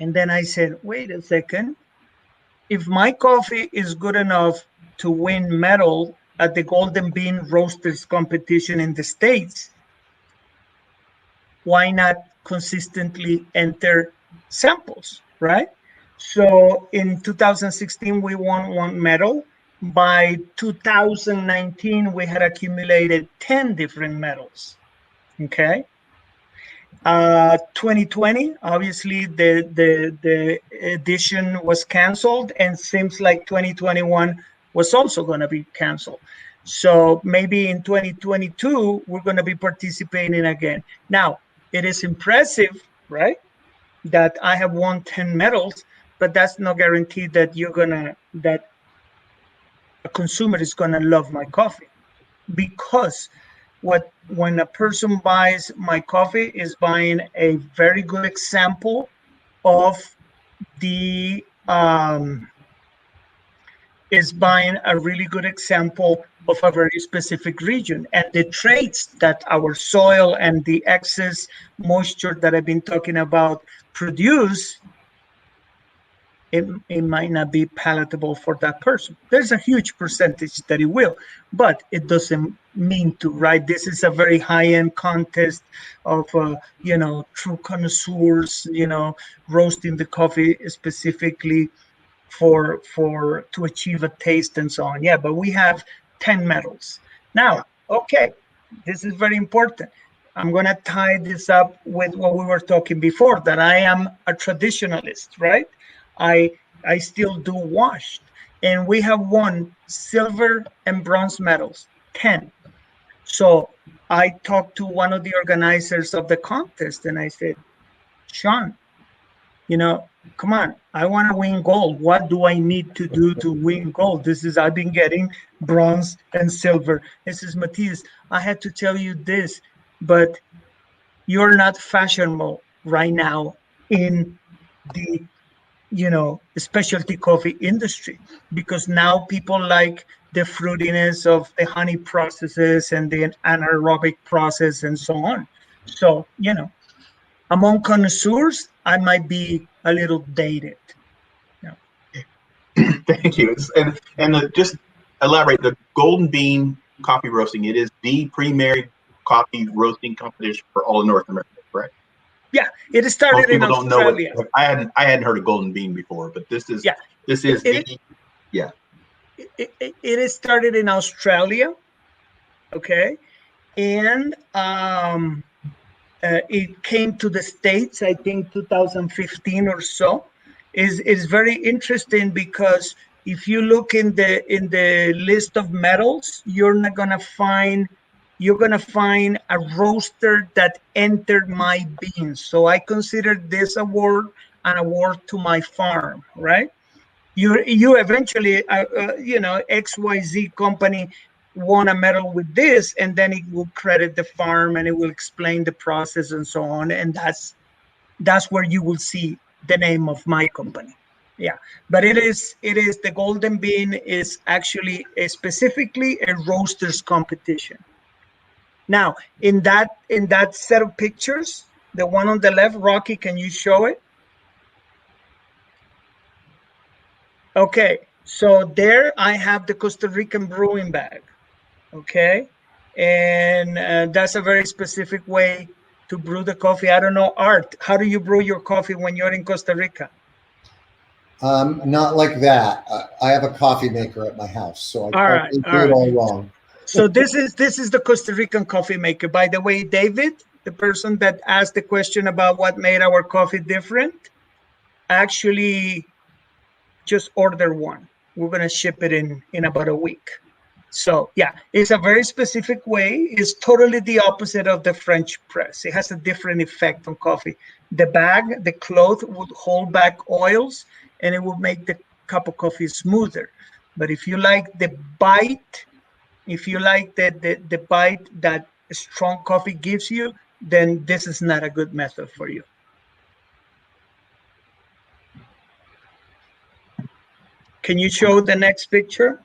S4: And then I said, wait a second. If my coffee is good enough to win medal at the Golden Bean Roasters competition in the States, why not consistently enter samples, right? So in 2016, we won 1 medal. By 2019, we had accumulated 10 different medals. Okay. 2020, obviously the edition was canceled, and seems like 2021 was also going to be canceled. So maybe in 2022 we're going to be participating again. Now, it is impressive, right, that I have won 10 medals, but that's no guarantee that a consumer is going to love my coffee, because when a person buys my coffee is buying a very good example of the is buying a really good example of a very specific region, and the traits that our soil and the excess moisture that I've been talking about produce. It might not be palatable for that person. There's a huge percentage that it will, but it doesn't mean to, right? This is a very high-end contest of, true connoisseurs, roasting the coffee specifically to achieve a taste and so on. Yeah, but we have 10 medals. Now, okay, this is very important. I'm going to tie this up with what we were talking before, that I am a traditionalist, right? I still do washed, and we have won silver and bronze medals, 10. So I talked to one of the organizers of the contest, and I said, Sean, come on, I want to win gold. What do I need to do to win gold? I've been getting bronze and silver. This is Matias. I had to tell you this, but you're not fashionable right now in the specialty coffee industry, because now people like the fruitiness of the honey processes and the anaerobic process and so on. So, among connoisseurs, I might be a little dated.
S2: Thank you. Just elaborate, the Golden Bean coffee roasting, it is the premier coffee roasting competition for all of North America, correct?
S4: Yeah, it started in Australia.
S2: Don't know I hadn't heard of Golden Bean before, but this is it
S4: started in Australia, okay, and it came to the States, I think 2015 or so. Is very interesting, because if you look in the list of medals, you're gonna find a roaster that entered my beans. So I consider this award an award to my farm, right? You eventually, XYZ company won a medal with this, and then it will credit the farm and it will explain the process and so on. And that's where you will see the name of my company. Yeah, but it is the Golden Bean is actually specifically a roasters competition. Now, in that set of pictures, the one on the left, Rocky, can you show it? Okay, so there I have the Costa Rican brewing bag, okay? And that's a very specific way to brew the coffee. I don't know, Art, how do you brew your coffee when you're in Costa Rica?
S3: Not like that. I have a coffee maker at my house, so I do it all wrong.
S4: So this is the Costa Rican coffee maker. By the way, David, the person that asked the question about what made our coffee different, actually just order one. We're going to ship it in about a week. So yeah, it's a very specific way. It's totally the opposite of the French press. It has a different effect on coffee. The bag, the cloth would hold back oils, and it will make the cup of coffee smoother. But if you like the bite, if you like the bite that strong coffee gives you, then this is not a good method for you. Can you show the next picture?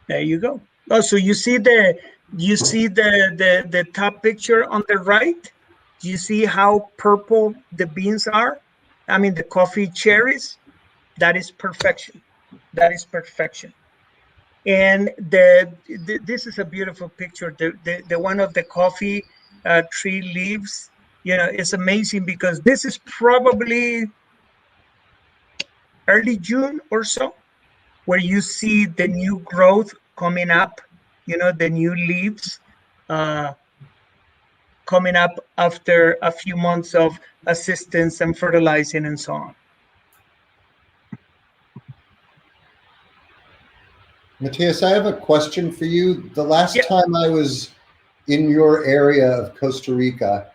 S4: There you go. Oh, so you see the top picture on the right? Do you see how purple the beans are? I mean, the coffee cherries. That is perfection. That is perfection. And this is a beautiful picture. The one of the coffee tree leaves, it's amazing, because this is probably early June or so, where you see the new growth coming up, the new leaves coming up after a few months of assistance and fertilizing and so on.
S3: Matias, I have a question for you. The last time I was in your area of Costa Rica,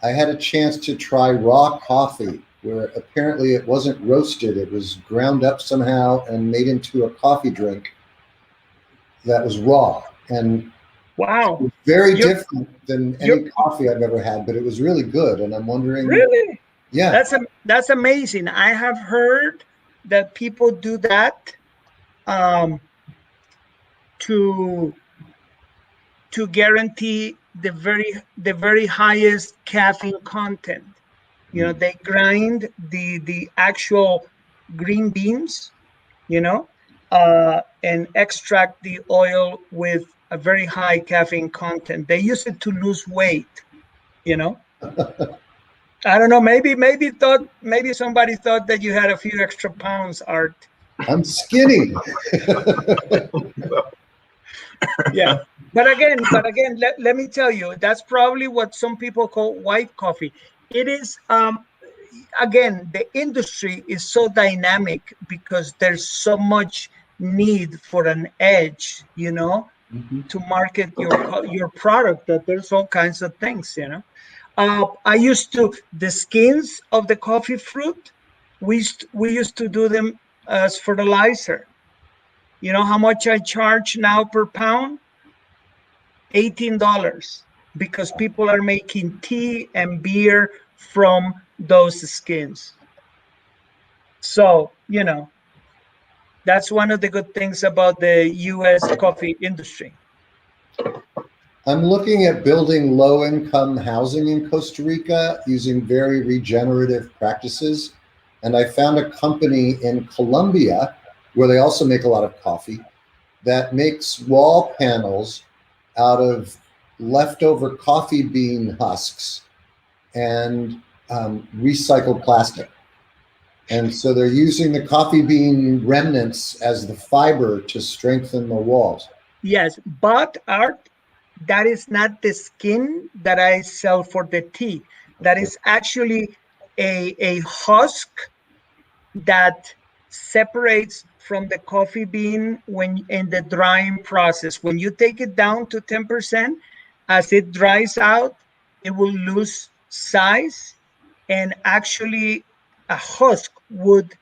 S3: I had a chance to try raw coffee where apparently it wasn't roasted. It was ground up somehow and made into a coffee drink that was raw. And
S4: Wow.
S3: very different than any coffee I've ever had, but it was really good. And I'm wondering.
S4: Really?
S3: Yeah.
S4: That's amazing. I have heard that people do that to guarantee the very highest caffeine content. You know, they grind the actual green beans, you know, and extract the oil with a very high caffeine content. They use it to lose weight, you know. I don't know. Maybe somebody thought that you had a few extra pounds, Art.
S3: I'm skinny.
S4: Yeah. But again, let me tell you, that's probably what some people call white coffee. It is, again, the industry is so dynamic because there's so much need for an edge, you know, to market your product, that there's all kinds of things, you know. I used to, the skins of the coffee fruit, we used to do them as fertilizer. You know how much I charge now per pound? $18, because people are making tea and beer from those skins. So, you know, that's one of the good things about the U.S. coffee industry.
S3: I'm looking at building low-income housing in Costa Rica using very regenerative practices. And I found a company in Colombia where they also make a lot of coffee that makes wall panels out of leftover coffee bean husks and recycled plastic. And so they're using the coffee bean remnants as the fiber to strengthen the walls.
S4: Yes, but Art, that is not the skin that I sell for the tea. That is actually a husk that separates from the coffee bean when in the drying process. When you take it down to 10%, as it dries out, it will lose size, and actually a husk would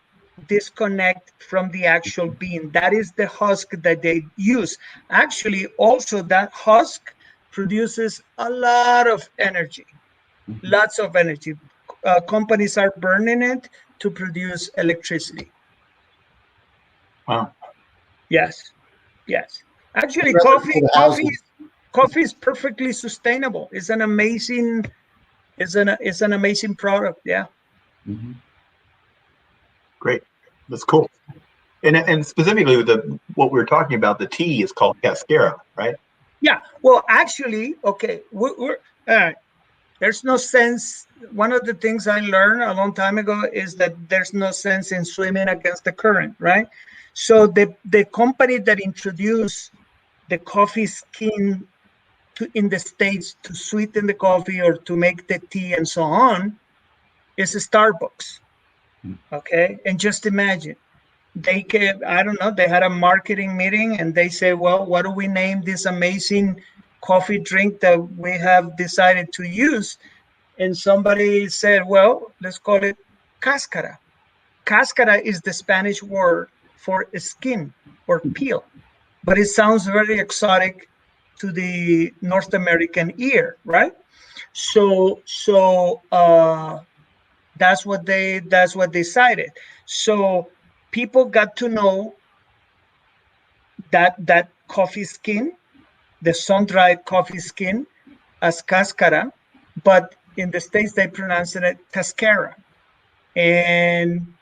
S4: disconnect from the actual bean. That is the husk that they use. Actually, also that husk produces a lot of energy, lots of energy. Companies are burning it to produce electricity.
S2: Wow.
S4: Yes. Actually, coffee is perfectly sustainable. It's an amazing product. Yeah.
S3: Mm-hmm.
S2: Great. That's cool. And specifically with what we were talking about, the tea is called cascara, right?
S4: Yeah. Well, actually, okay. There's no sense. One of the things I learned a long time ago is that there's no sense in swimming against the current, right? So the company that introduced the coffee skin in the States to sweeten the coffee or to make the tea and so on is Starbucks. Okay. And just imagine, they had a marketing meeting and they say, well, what do we name this amazing coffee drink that we have decided to use? And somebody said, well, let's call it cáscara. Cáscara is the Spanish word for skin or peel, but it sounds very exotic to the North American ear, right? So that's what they decided. So people got to know that coffee skin, the sun-dried coffee skin, as cáscara, but in the States they pronounce it cascara. And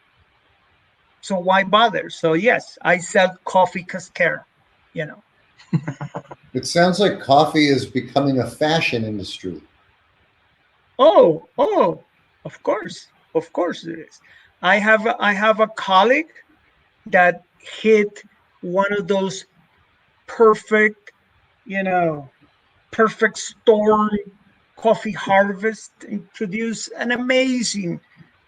S4: so why bother? So yes, I sell coffee cascara, you know.
S3: It sounds like coffee is becoming a fashion industry.
S4: Oh, of course it is. I have a colleague that hit one of those perfect, perfect storm coffee harvest and produce an amazing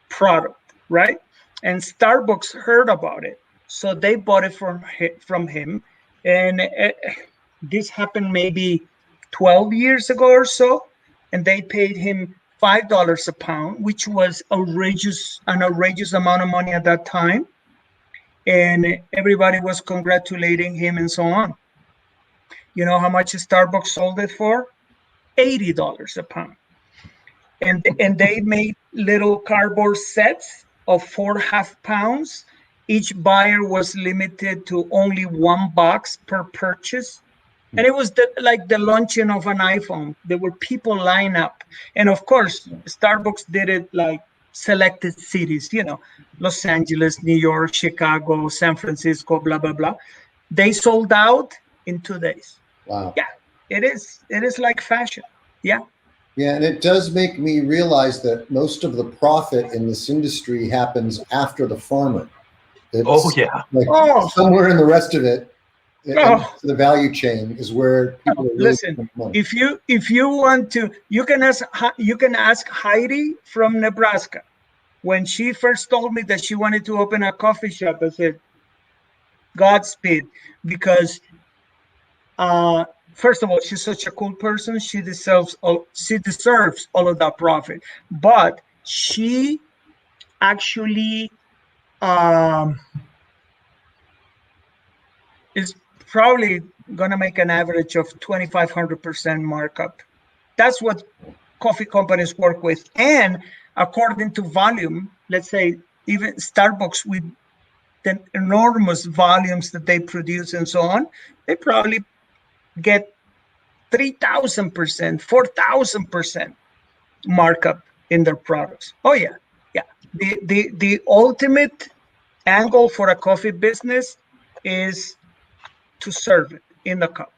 S4: product, right? And Starbucks heard about it, so they bought it from him. And this happened maybe 12 years ago or so, and they paid him $5 a pound, which was an outrageous amount of money at that time. And everybody was congratulating him and so on. You know how much Starbucks sold it for? $80 a pound. And they made little cardboard sets of 4 half pounds. Each buyer was limited to only 1 box per purchase. And it was like the launching of an iPhone. There were people line up. And of course, Starbucks did it like selected cities, Los Angeles, New York, Chicago, San Francisco, blah, blah, blah. They sold out in 2 days.
S3: Wow.
S4: Yeah, it is like fashion. Yeah.
S3: Yeah, and it does make me realize that most of the profit in this industry happens after the farmer. It's somewhere in the rest of it, the value chain is where people are really
S4: listen. If you want to, you can ask Heidi from Nebraska. When she first told me that she wanted to open a coffee shop, I said, Godspeed, because first of all, she's such a cool person. She deserves all of that profit. But she actually is probably gonna make an average of 2,500% markup. That's what coffee companies work with. And according to volume, let's say even Starbucks with the enormous volumes that they produce and so on, they probably get 3,000%, 4,000% markup in their products. Oh yeah. The ultimate angle for a coffee business is to serve it in the cup.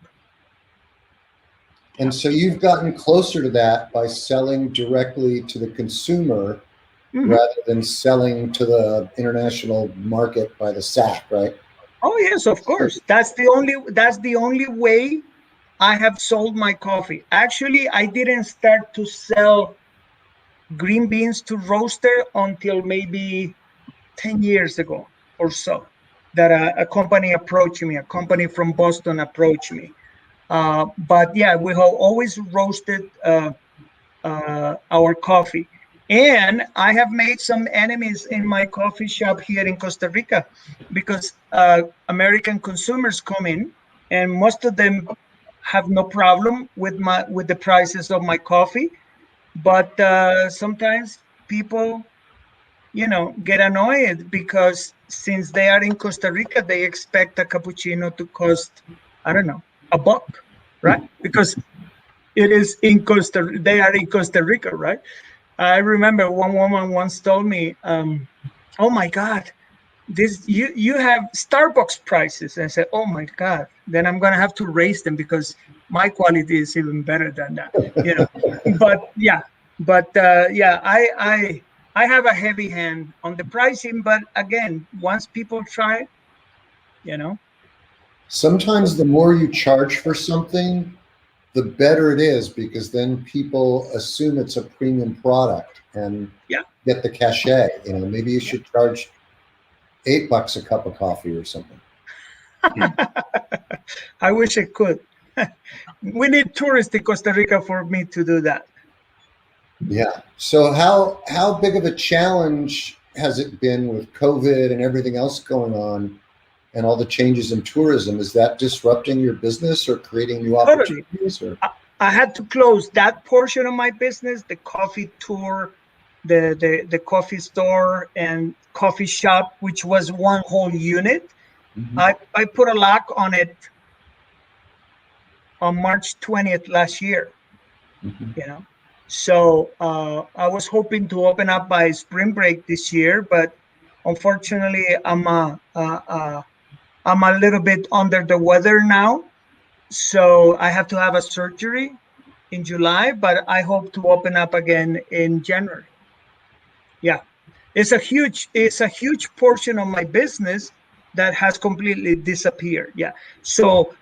S3: And so you've gotten closer to that by selling directly to the consumer rather than selling to the international market by the sack, right?
S4: Oh yes, of course. That's the only way I have sold my coffee. Actually, I didn't start to sell green beans to roaster until maybe 10 years ago or so, that a company approached me, a company from Boston approached me. But yeah, we have always roasted our coffee. And I have made some enemies in my coffee shop here in Costa Rica because American consumers come in and most of them have no problem with the prices of my coffee. But sometimes people, get annoyed because since they are in Costa Rica, they expect a cappuccino to cost, I don't know, $1, right? Because it is they are in Costa Rica, right? I remember one woman once told me, "Oh my God, you have Starbucks prices." And I said, "Oh my God, then I'm gonna have to raise them because my quality is even better than that." But I have a heavy hand on the pricing. But again, once people try,
S3: Sometimes the more you charge for something, the better it is, because then people assume it's a premium product and get the cachet. Maybe you should charge $8 a cup of coffee or something.
S4: I wish I could. We need tourists in Costa Rica for me to do that.
S3: Yeah. So how big of a challenge has it been with COVID and everything else going on and all the changes in tourism? Is that disrupting your business or creating new opportunities? Or?
S4: I had to close that portion of my business, the coffee tour, the coffee store and coffee shop, which was one whole unit. Mm-hmm. I put a lock on it on March 20th last year. Mm-hmm. So I was hoping to open up by spring break this year, but unfortunately I'm a little bit under the weather now. So I have to have a surgery in July, but I hope to open up again in January. Yeah, it's a huge portion of my business that has completely disappeared. Yeah. So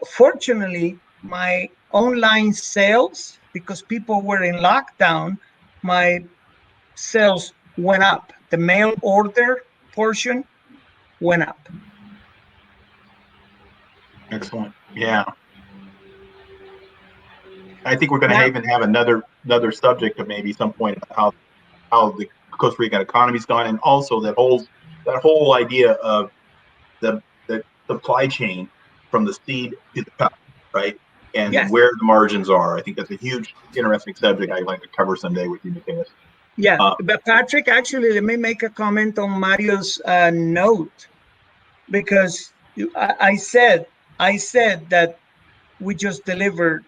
S4: fortunately, my online sales, because people were in lockdown, my sales went up. The mail order portion went up.
S2: Excellent. Yeah. I think we're going to even have another subject of maybe some point about how the Costa Rican economy's gone, and also that whole idea of the supply chain from the seed to the cup, right? And
S4: Yes.
S2: where the margins are. I think that's a huge, interesting subject I'd like to cover someday with you, Matias.
S4: Yeah, but Patrick, actually, let me make a comment on Mario's note, because I said that we just delivered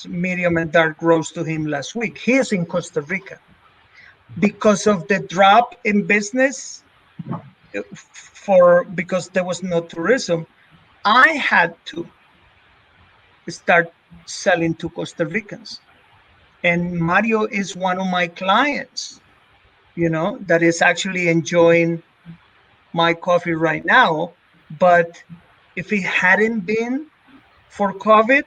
S4: medium and dark roast to him last week. He is in Costa Rica. Because of the drop in business, because there was no tourism, I had to start selling to Costa Ricans. And Mario is one of my clients, that is actually enjoying my coffee right now. But if it hadn't been for COVID,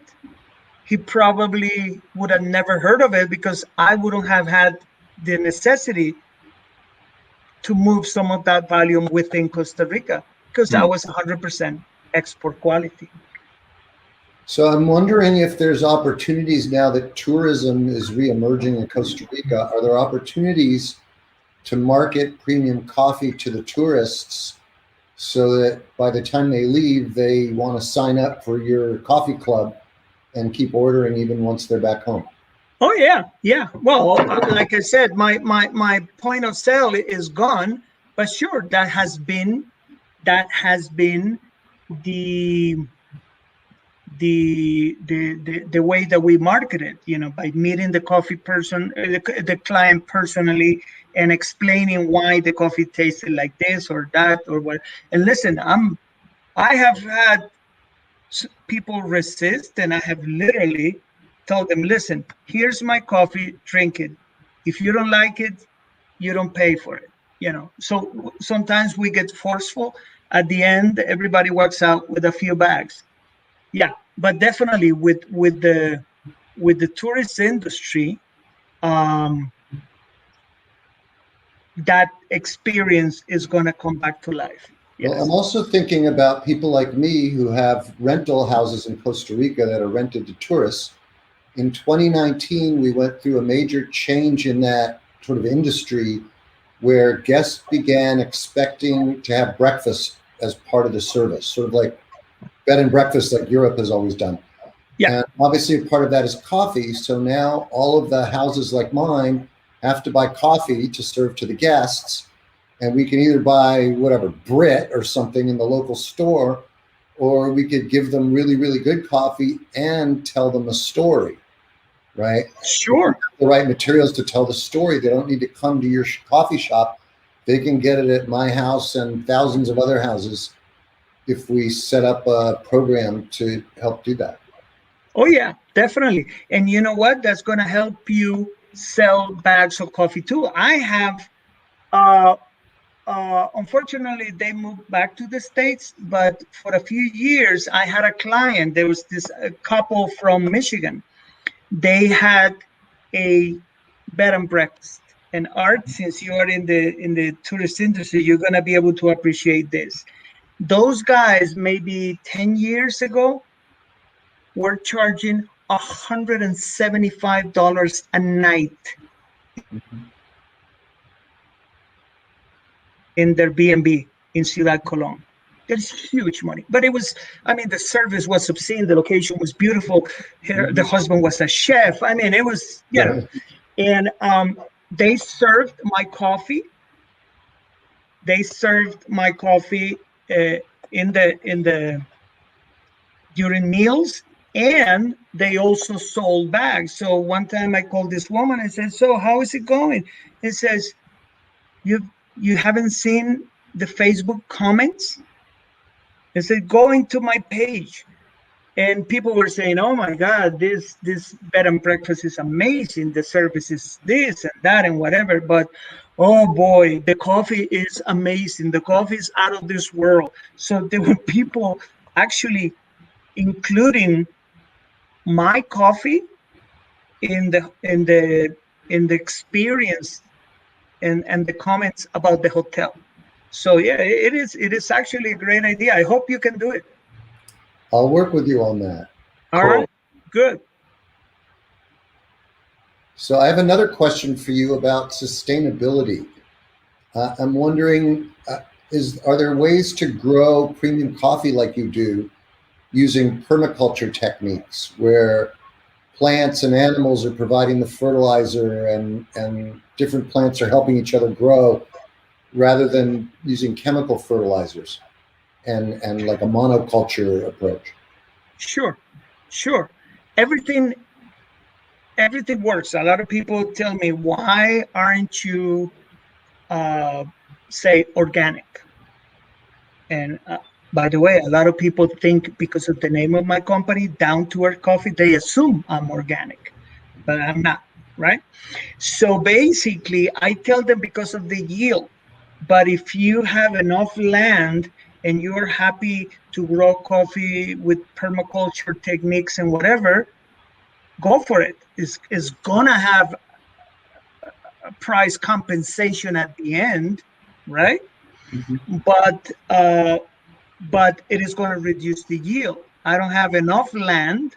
S4: he probably would have never heard of it, because I wouldn't have had the necessity to move some of that volume within Costa Rica, because I was 100% export quality.
S3: So I'm wondering if there's opportunities now that tourism is reemerging in Costa Rica. Are there opportunities to market premium coffee to the tourists so that by the time they leave, they want to sign up for your coffee club and keep ordering even once they're back home?
S4: Oh yeah. Well, like I said, my point of sale is gone, but sure, that has been the way that we market it, by meeting the coffee person, the client personally, and explaining why the coffee tasted like this or that or what. And listen, I have had people resist, and I have literally told them, listen, here's my coffee, drink it. If you don't like it, you don't pay for it. So sometimes we get forceful. At the end, everybody walks out with a few bags. Yeah, but definitely with the tourist industry, that experience is going to come back to life. Yes.
S3: Well, I'm also thinking about people like me who have rental houses in Costa Rica that are rented to tourists. In 2019, we went through a major change in that sort of industry, where guests began expecting to have breakfast as part of the service, sort of like bed and breakfast like Europe has always done.
S4: Yeah.
S3: And obviously part of that is coffee. So now all of the houses like mine have to buy coffee to serve to the guests. And we can either buy whatever, Brit or something in the local store, or we could give them really, really good coffee and tell them a story, right?
S4: Sure.
S3: The right materials to tell the story. They don't need to come to your coffee shop. They can get it at my house and thousands of other houses if we set up a program to help do that.
S4: Oh yeah, definitely. And you know what? That's going to help you sell bags of coffee too. I have, unfortunately, they moved back to the States, but for a few years, I had a client. There was this couple from Michigan. They had a bed and breakfast. And Art, since you are in the tourist industry, you're going to be able to appreciate this. Those guys, maybe 10 years ago, were charging $175 a night in their B&B in Ciudad Colón. That's huge money. But it was, the service was obscene. The location was beautiful. The husband was a chef. It was, And they served my coffee. During meals, and they also sold bags. So one time I called this woman and said, so how is it going? It says, you haven't seen the Facebook comments? I said, go into my page. And people were saying, oh my God, this bed and breakfast is amazing. The service is this and that and whatever. But oh boy, the coffee is amazing. The coffee is out of this world. So there were people actually including my coffee in the experience and the comments about the hotel. So yeah, it is actually a great idea. I hope you can do it.
S3: I'll work with you on that.
S4: All right, good.
S3: So I have another question for you about sustainability. I'm wondering, are there ways to grow premium coffee like you do using permaculture techniques where plants and animals are providing the fertilizer and different plants are helping each other grow rather than using chemical fertilizers and like a monoculture approach?
S4: Sure. Everything works. A lot of people tell me, why aren't you say organic? And by the way, a lot of people think because of the name of my company, Down to Earth Coffee, they assume I'm organic, but I'm not, right? So basically, I tell them because of the yield. But if you have enough land and you're happy to grow coffee with permaculture techniques and whatever, go for it. It's gonna have a price compensation at the end, right?
S2: Mm-hmm.
S4: But it is going to reduce the yield. I don't have enough land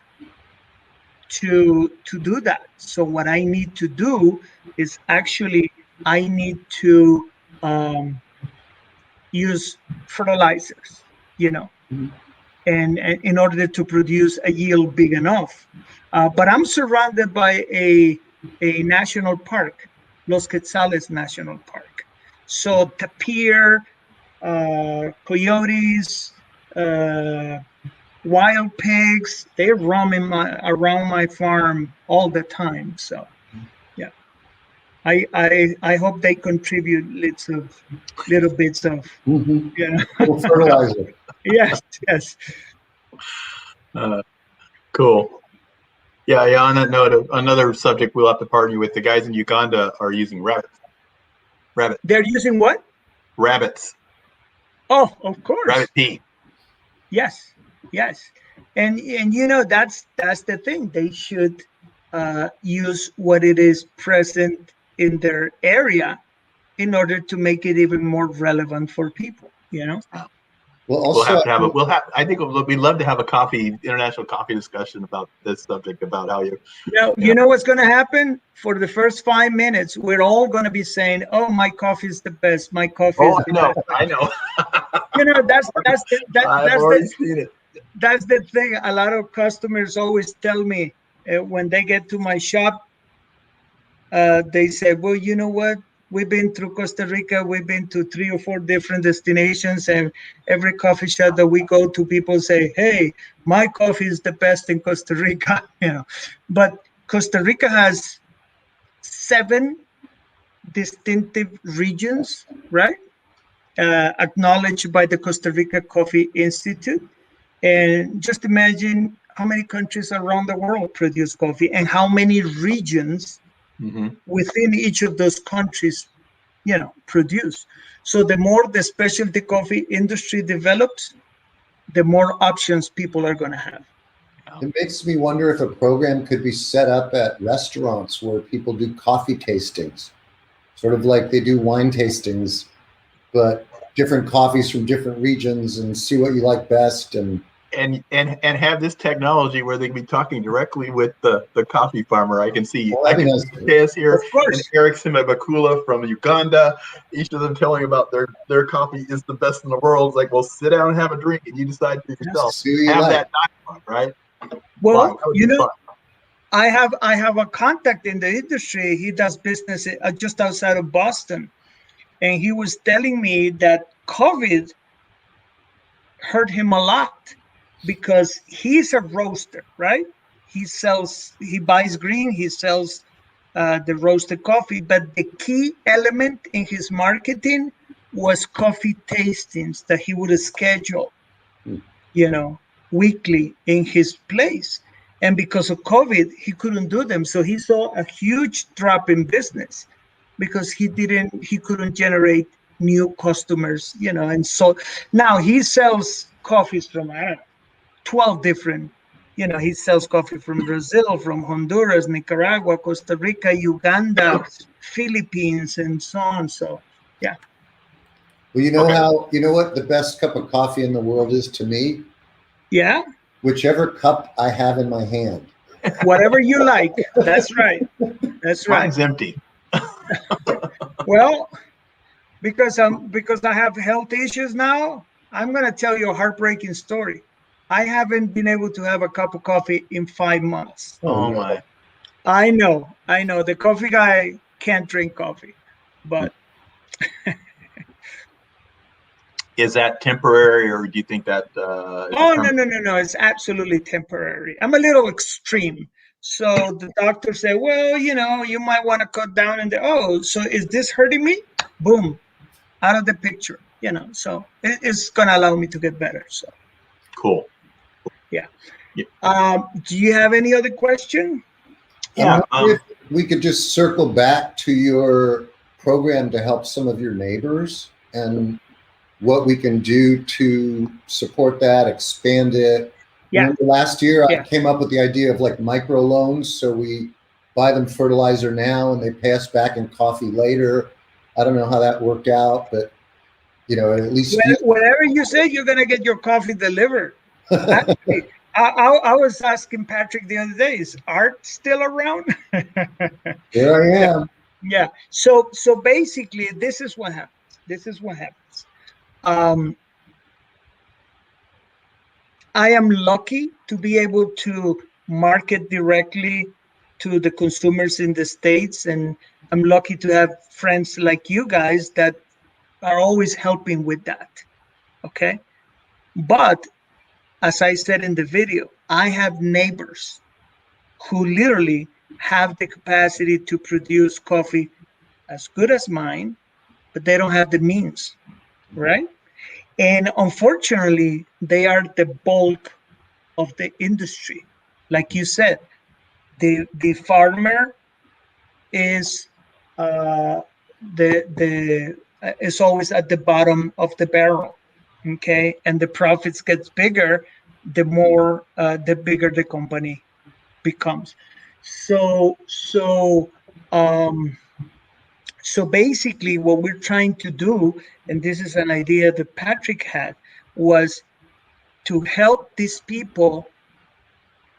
S4: to do that. So what I need to do is actually I need to use fertilizers,
S2: Mm-hmm.
S4: and in order to produce a yield big enough. But I'm surrounded by a national park, Los Quetzales National Park. So tapir, coyotes, wild pigs, they roam around my farm all the time. So yeah, I hope they contribute little bits of
S3: Fertilizer.
S4: yes.
S2: Cool. Yeah. On that note, another subject we'll have to partner you with. The guys in Uganda are using rabbits.
S4: They're using what?
S2: Rabbits.
S4: Oh, of course.
S2: Rabbit pee.
S4: Yes. And that's the thing. They should use what it is present in their area in order to make it even more relevant for people.
S3: Well, also,
S2: we'd love to have a international coffee discussion about this subject, about how you.
S4: You know what's going to happen for the first 5 minutes? We're all going to be saying, "Oh, my coffee is the best. My coffee is the best."
S2: I know.
S4: That's the thing. A lot of customers always tell me when they get to my shop, they say, "Well, you know what? We've been through Costa Rica. We've been to 3 or 4 different destinations, and every coffee shop that we go to, people say, 'Hey, my coffee is the best in Costa Rica.'" But Costa Rica has 7 distinctive regions, right? Acknowledged by the Costa Rica Coffee Institute. And just imagine how many countries around the world produce coffee and how many regions within each of those countries, produce. So the more the specialty coffee industry develops, the more options people are going to have.
S3: It makes me wonder if a program could be set up at restaurants where people do coffee tastings, sort of like they do wine tastings, but different coffees from different regions, and see what you like best. And
S2: have this technology where they can be talking directly with the coffee farmer. I can see
S3: Matias
S2: here and Eric Simabakula from Uganda, each of them telling about their coffee is the best in the world. It's like, well, sit down and have a drink, and you decide for yourself. That dialogue, right?
S4: Well, I have a contact in the industry. He does business just outside of Boston, and he was telling me that COVID hurt him a lot because he's a roaster, right? He buys green, he sells the roasted coffee, but the key element in his marketing was coffee tastings that he would schedule, weekly in his place. And because of COVID, he couldn't do them. So he saw a huge drop in business because he couldn't generate new customers, and so now he sells coffees from, 12 different, he sells coffee from Brazil, from Honduras, Nicaragua, Costa Rica, Uganda, Philippines, and so on. So, yeah.
S3: Well, you know what the best cup of coffee in the world is to me?
S4: Yeah.
S3: Whichever cup I have in my hand.
S4: Whatever you like. That's right. That's right.
S2: Mine's empty.
S4: Well, because I have health issues now, I'm gonna tell you a heartbreaking story. I haven't been able to have a cup of coffee in 5 months.
S2: Oh
S3: no.
S2: my.
S4: I know. The coffee guy can't drink coffee, but
S2: Is that temporary, or do you think that?
S4: oh no, it's absolutely temporary. I'm a little extreme. So the doctor said, well, you might want to cut down and so is this hurting me? Boom, out of the picture, so it's gonna allow me to get better. So
S2: Cool.
S4: yeah.
S2: Yeah.
S4: Do you have any other question?
S2: Yeah.
S3: If we could just circle back to your program to help some of your neighbors and what we can do to support that, expand it.
S4: Yeah.
S3: Remember last year
S4: Yeah.
S3: I came up with the idea of like micro loans. So we buy them fertilizer now and they pay us back in coffee later. I don't know how that worked out, but at least
S4: whatever you say, you're gonna get your coffee delivered. Actually, I was asking Patrick the other day, is Art still around?
S3: here I am.
S4: Yeah. So basically, this is what happens. I am lucky to be able to market directly to the consumers in the States, and I'm lucky to have friends like you guys that are always helping with that. Okay. But as I said in the video, I have neighbors who literally have the capacity to produce coffee as good as mine, but they don't have the means, right? And unfortunately, they are the bulk of the industry. Like you said, the farmer is is always at the bottom of the barrel, okay, and the profits gets bigger the bigger the company becomes. So basically what we're trying to do, and this is an idea that Patrick had, was to help these people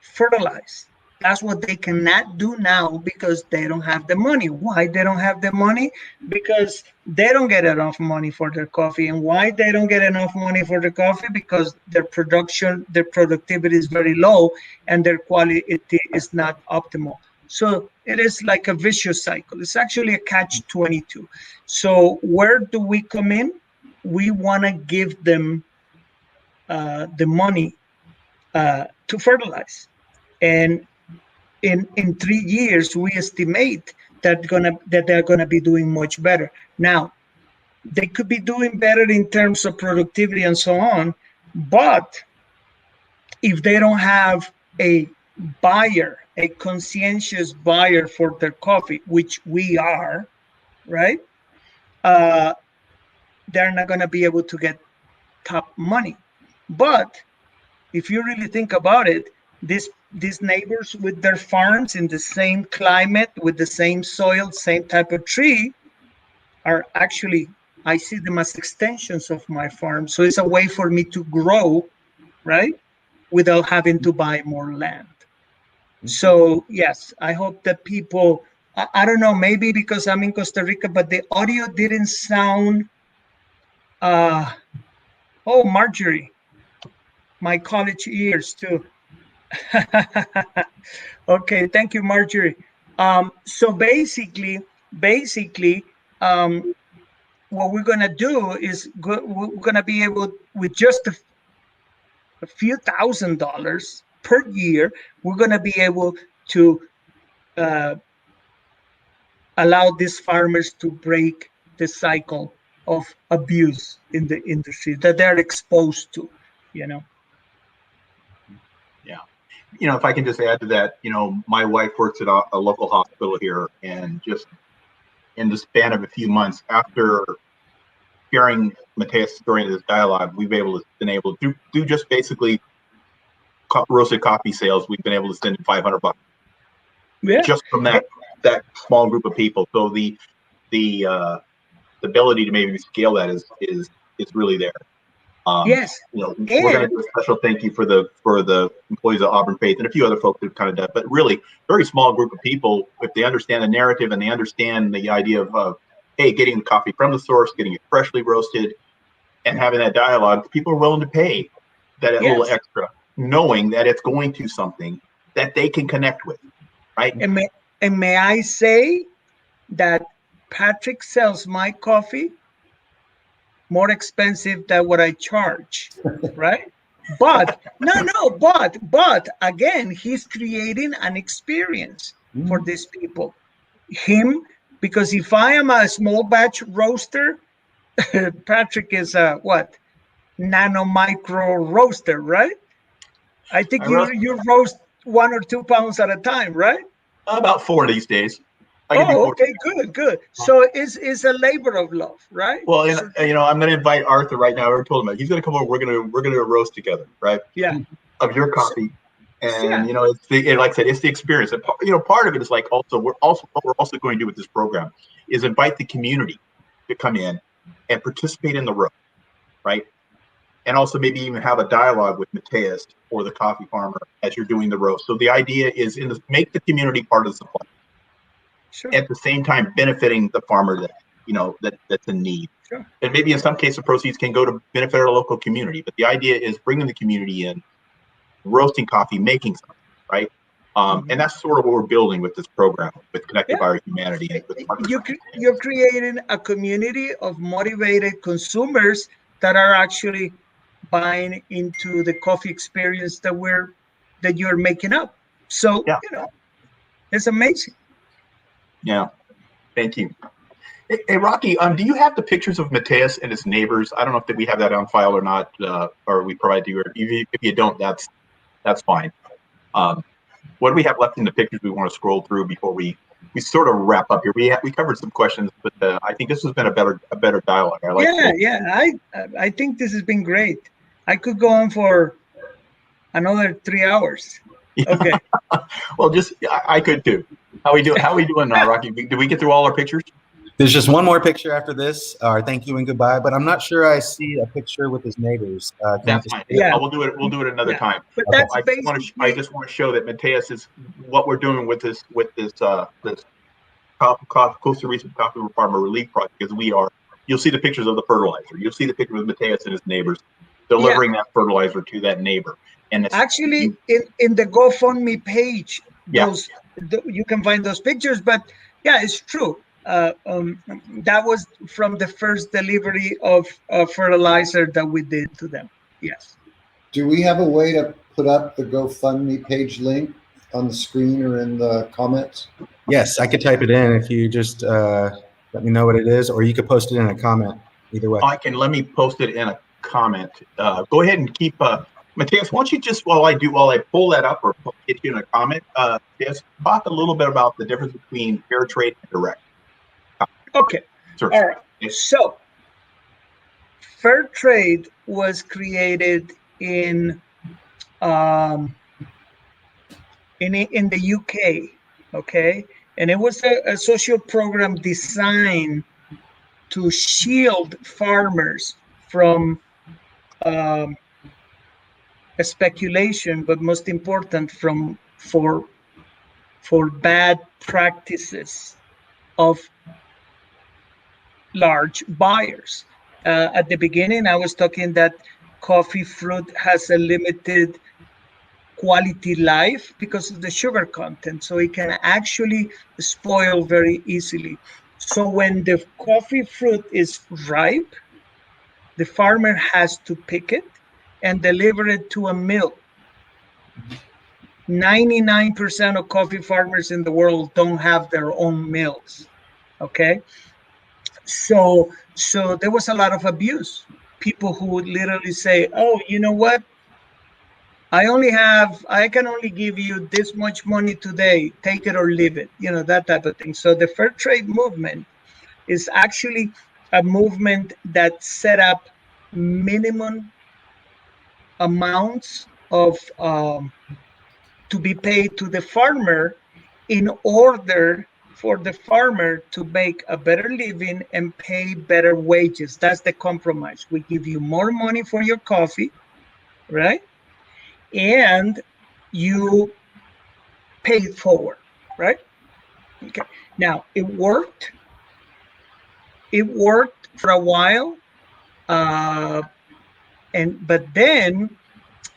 S4: fertilize. That's what they cannot do now because they don't have the money. Why they don't have the money? Because they don't get enough money for their coffee. And why they don't get enough money for the coffee? Because their productivity is very low and their quality is not optimal. So it is like a vicious cycle. It's actually a catch-22. So where do we come in? We want to give them the money to fertilize. And in 3 years, we estimate that they're gonna be doing much better. Now, they could be doing better in terms of productivity and so on, but if they don't have a buyer, a conscientious buyer for their coffee, which we are, right? They're not gonna be able to get top money. But if you really think about it, these neighbors with their farms in the same climate, with the same soil, same type of tree, are actually, I see them as extensions of my farm. So it's a way for me to grow, right, without having to buy more land. So yes, I hope that people, I don't know, maybe because I'm in Costa Rica, but the audio didn't sound, oh, Marjorie, my college years too. Okay, thank you, Marjorie. So basically, what we're gonna do is we're gonna be able, with just a few $1,000s per year, we're gonna be able to allow these farmers to break the cycle of abuse in the industry that they're exposed to,
S2: Yeah. If I can just add to that, my wife works at a local hospital here, and just in the span of a few months after hearing Matias' story in this dialogue, we've been able to do just basically roasted coffee sales. We've been able to send in $500 just from that small group of people. So the ability to maybe scale that is really there.
S4: Yes.
S2: We're going to do a special thank you for the employees of Auburn Faith and a few other folks who've kind of done, but really very small group of people. If they understand the narrative and they understand the idea of hey, getting the coffee from the source, getting it freshly roasted, and having that dialogue, people are willing to pay that little extra, knowing that it's going to something that they can connect with, right?
S4: And may I say that Patrick sells my coffee more expensive than what I charge, right? But but again, he's creating an experience for these people. Because if I am a small batch roaster, Patrick is a nano micro roaster, right? I think you roast 1 or 2 pounds at a time, right?
S2: About 4 these days.
S4: Okay, good. So it's a labor of love, right?
S2: Well, I'm going to invite Arthur right now. I already told him he's going to come over. We're going to roast together, right?
S4: Yeah.
S2: Of your coffee, and it's like I said, it's the experience. And part of it is like what we're also going to do with this program is invite the community to come in and participate in the roast, right? And also maybe even have a dialogue with Matias or the coffee farmer as you're doing the roast. So the idea is make the community part of the supply. Sure. At the same time, benefiting the farmer that's in need.
S4: Sure.
S2: And maybe in some cases, proceeds can go to benefit our local community. But the idea is bringing the community in, roasting coffee, making something, right? And that's sort of what we're building with this program, with Connected by Our Humanity.
S4: You're creating a community of motivated consumers that are actually buying into the coffee experience that you're making up. So it's amazing.
S2: Yeah, thank you. Hey, Rocky, do you have the pictures of Matias and his neighbors? I don't know if we have that on file or not, or we provide you. Or if you don't, that's fine. What do we have left in the pictures we want to scroll through before we sort of wrap up here? We covered some questions, but I think this has been a better dialogue. I like.
S4: I think this has been great. I could go on for another 3 hours.
S2: Yeah.
S4: Okay.
S2: Well, I could too. How we doing now, Rocky? Did we get through all our pictures?
S1: There's just one more picture after this. Thank you and goodbye. But I'm not sure I see a picture with his neighbors.
S2: That's fine. Yeah, we'll do it. We'll do it another time.
S4: But
S2: I just want to show that Matias is what we're doing with this Costa Rica Coffee Farmer Relief Project. Because you'll see the pictures of the fertilizer. You'll see the picture of Matias and his neighbors delivering that fertilizer to that neighbor. And
S4: actually, in the GoFundMe page, you can find those pictures. But it's true. That was from the first delivery of fertilizer that we did to them. Yes.
S3: Do we have a way to put up the GoFundMe page link on the screen or in the comments?
S1: Yes, I could type it in if you just let me know what it is, or you could post it in a comment. Either way.
S2: Let me post it in a comment. Go ahead and keep Matias, why don't you just while I pull that up or get you in a comment, just talk a little bit about the difference between fair trade and direct.
S4: Okay.
S2: Sure.
S4: All right. So, fair trade was created in the UK. Okay, and it was a social program designed to shield farmers from speculation, but most important for bad practices of large buyers. At the beginning, I was talking that coffee fruit has a limited quality life because of the sugar content, so it can actually spoil very easily. So when the coffee fruit is ripe, the farmer has to pick it and deliver it to a mill. 99% of coffee farmers in the world don't have their own mills. Okay, so there was a lot of abuse. People who would literally say, "Oh, you know what? I can only give you this much money today. Take it or leave it." You know, that type of thing. So the fair trade movement is actually a movement that set up minimum amounts of to be paid to the farmer in order for the farmer to make a better living and pay better wages. That's the compromise. We give you more money for your coffee, right? And you pay it forward, right? Okay. Now it worked. It worked for a while, but then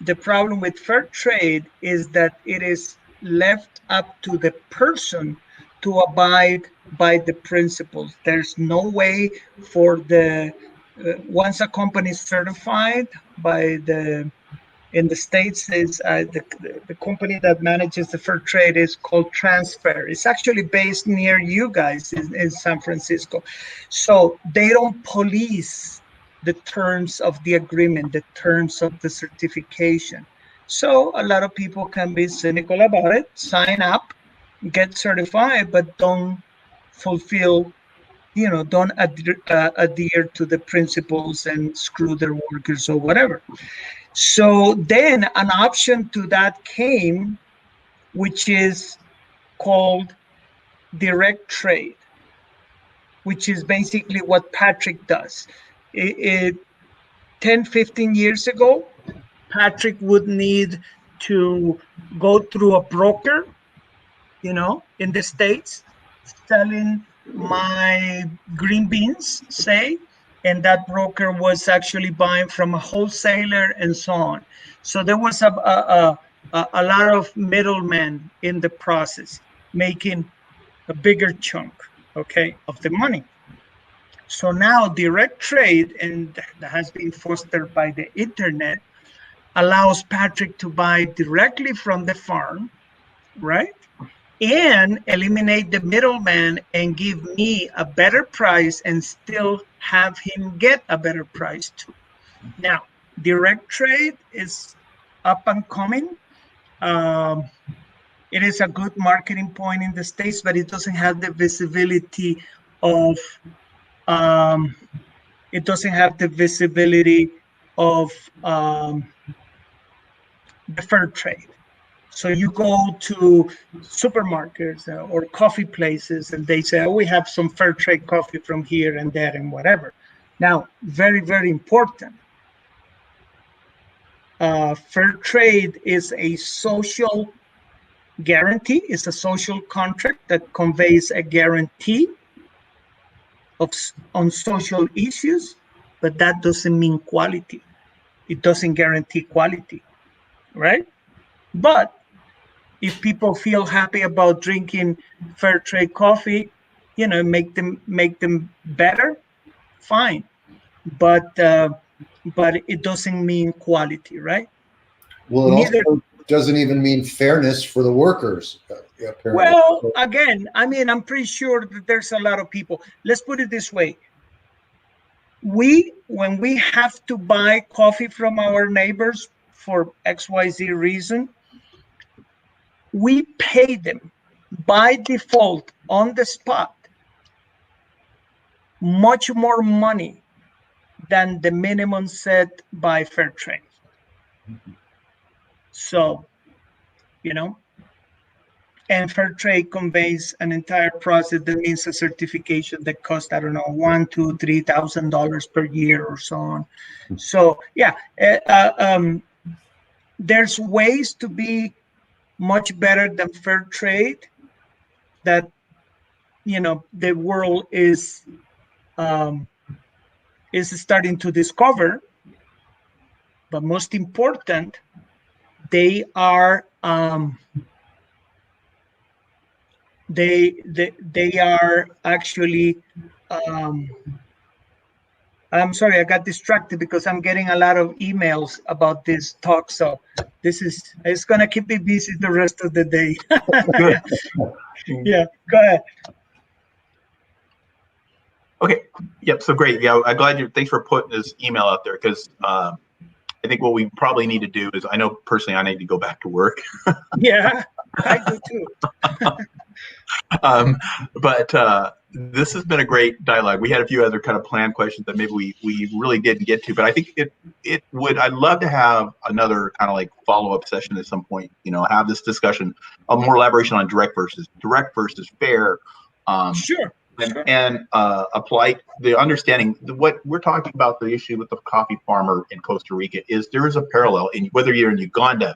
S4: the problem with fair trade is that it is left up to the person to abide by the principles. There's no way for the once a company is certified by the in the States is the company that manages the fair trade is called Transfer. It's actually based near you guys in San Francisco. So they don't police the terms of the agreement, the terms of the certification. So a lot of people can be cynical about it, sign up, get certified, but don't fulfill, don't adhere to the principles and screw their workers or whatever. So then an option to that came, which is called direct trade, which is basically what Patrick does. 10, 15 years ago, Patrick would need to go through a broker, in the States, selling my green beans, say, and that broker was actually buying from a wholesaler and so on. So there was a lot of middlemen in the process, making a bigger chunk, of the money. So now direct trade, and that has been fostered by the internet, allows Patrick to buy directly from the farm, right? And eliminate the middleman and give me a better price and still have him get a better price too. Now, direct trade is up and coming. It is a good marketing point in the States, but it doesn't have the visibility of the fair trade. So you go to supermarkets or coffee places and they say, oh, we have some fair trade coffee from here and there and whatever. Now, very, very important. Fair trade is a social guarantee. It's a social contract that conveys a guarantee on social issues, but that doesn't mean quality. It doesn't guarantee quality, right? But if people feel happy about drinking fair trade coffee, make them better, fine. But it doesn't mean quality, right?
S3: Well, it also doesn't even mean fairness for the workers. Apparently.
S4: Well, again, I'm pretty sure that there's a lot of people. Let's put it this way. When we have to buy coffee from our neighbors for XYZ reason, we pay them by default on the spot much more money than the minimum set by fair trade. So, and fair trade conveys an entire process that means a certification that costs, I don't know, $1,000, $2,000, $3,000 per year or so on. So yeah, there's ways to be much better than fair trade that the world is starting to discover. But most important, they are they are actually I'm sorry, I got distracted because I'm getting a lot of emails about this talk. So it's going to keep me busy the rest of the day. Yeah, go ahead.
S2: Okay. Yep. So great. Yeah, I'm glad thanks for putting this email out there, because I think what we probably need to do is, I know personally I need to go back to work.
S4: Yeah, I do too.
S2: But this has been a great dialogue. We had a few other kind of planned questions that maybe we really didn't get to, but I think I'd love to have another kind of like follow-up session at some point, have this discussion, a more elaboration on direct versus fair,
S4: Sure.
S2: And apply the understanding. What we're talking about, the issue with the coffee farmer in Costa Rica, is there is a parallel in whether you're in Uganda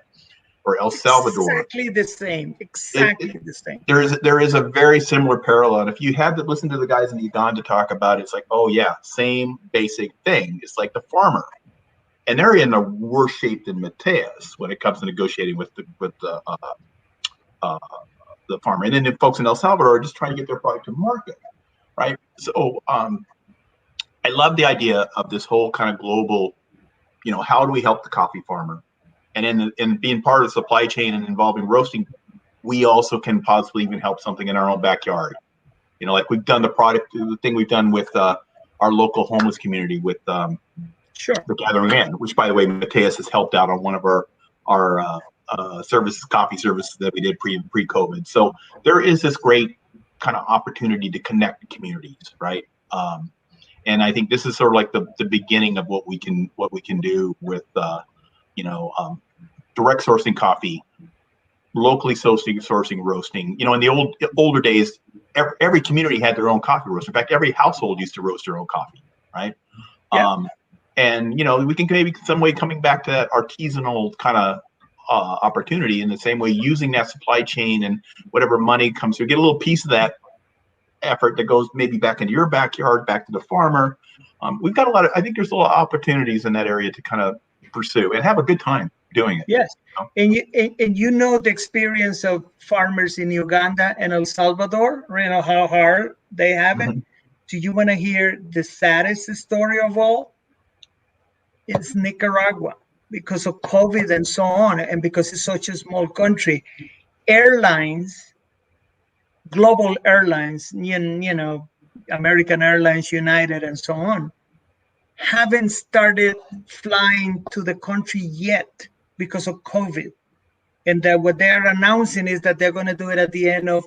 S2: or El Salvador.
S4: Exactly the same. Exactly the same.
S2: There is a very similar parallel. And if you had to listen to the guys in Uganda talk about it, it's like, oh yeah, same basic thing. It's like the farmer, and they're in a worse shape than Matias when it comes to negotiating with the farmer. And then the folks in El Salvador are just trying to get their product to market, right? So I love the idea of this whole kind of global, how do we help the coffee farmer? And in being part of the supply chain and involving roasting, we also can possibly even help something in our own backyard. Like we've done the thing we've done with our local homeless community with
S4: Sure.
S2: the Gathering In, which, by the way, Matias has helped out on one of our services, coffee services that we did pre-COVID. So there is this great kind of opportunity to connect communities, right? And I think this is sort of like the beginning of what we can do with direct sourcing coffee, locally sourcing roasting. In the older days, every community had their own coffee roaster. In fact, every household used to roast their own coffee, right?
S4: Yeah.
S2: And we can maybe some way coming back to that artisanal kind of opportunity in the same way, using that supply chain and whatever money comes through, get a little piece of that effort that goes maybe back into your backyard, back to the farmer. We've got I think there's a lot of opportunities in that area to kind of pursue and have a good time doing it.
S4: Yes. And the experience of farmers in Uganda and El Salvador, how hard they have it. Do you want to hear the saddest story of all? It's Nicaragua, because of COVID and so on, and because it's such a small country. Airlines, global airlines, American Airlines, United, and so on, haven't started flying to the country yet because of COVID. And that what they're announcing is that they're going to do it at the end of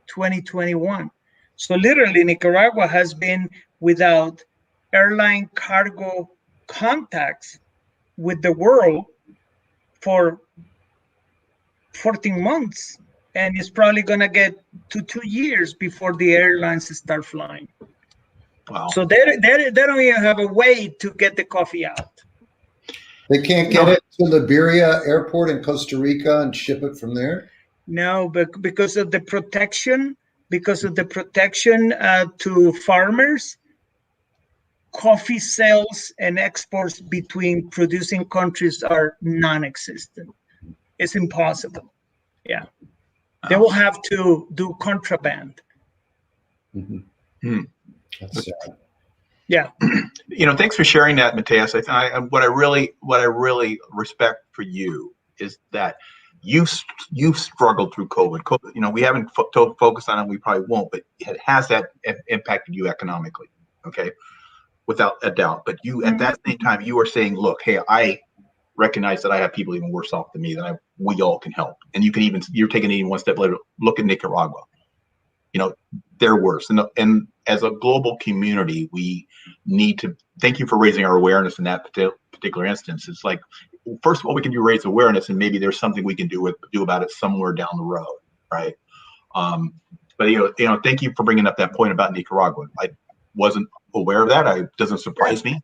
S4: 2021. So literally, Nicaragua has been without airline cargo contacts with the world for 14 months. And it's probably going to get to 2 years before the airlines start flying.
S2: Wow.
S4: So they don't even have a way to get the coffee out.
S3: They can't get it to Liberia Airport in Costa Rica and ship it from there?
S4: No, but because of the protection to farmers, coffee sales and exports between producing countries are non-existent. It's impossible. Yeah. They will have to do contraband.
S3: Mm-hmm. That's sad.
S4: Yeah.
S2: Thanks for sharing that, Matias. What I really respect for you is that you've struggled through COVID. We haven't focused on it. We probably won't, but it has that impacted you economically. Okay. Without a doubt. But you, at that same time, you are saying, look, hey, I recognize that I have people even worse off than me, we all can help. And you're taking it even one step later. Look at Nicaragua. They're worse. And as a global community, we need to thank you for raising our awareness in that particular instance. It's like, first of all, we can raise awareness, and maybe there's something we can do about it somewhere down the road, right? But thank you for bringing up that point about Nicaragua. I wasn't aware of that. It doesn't surprise me.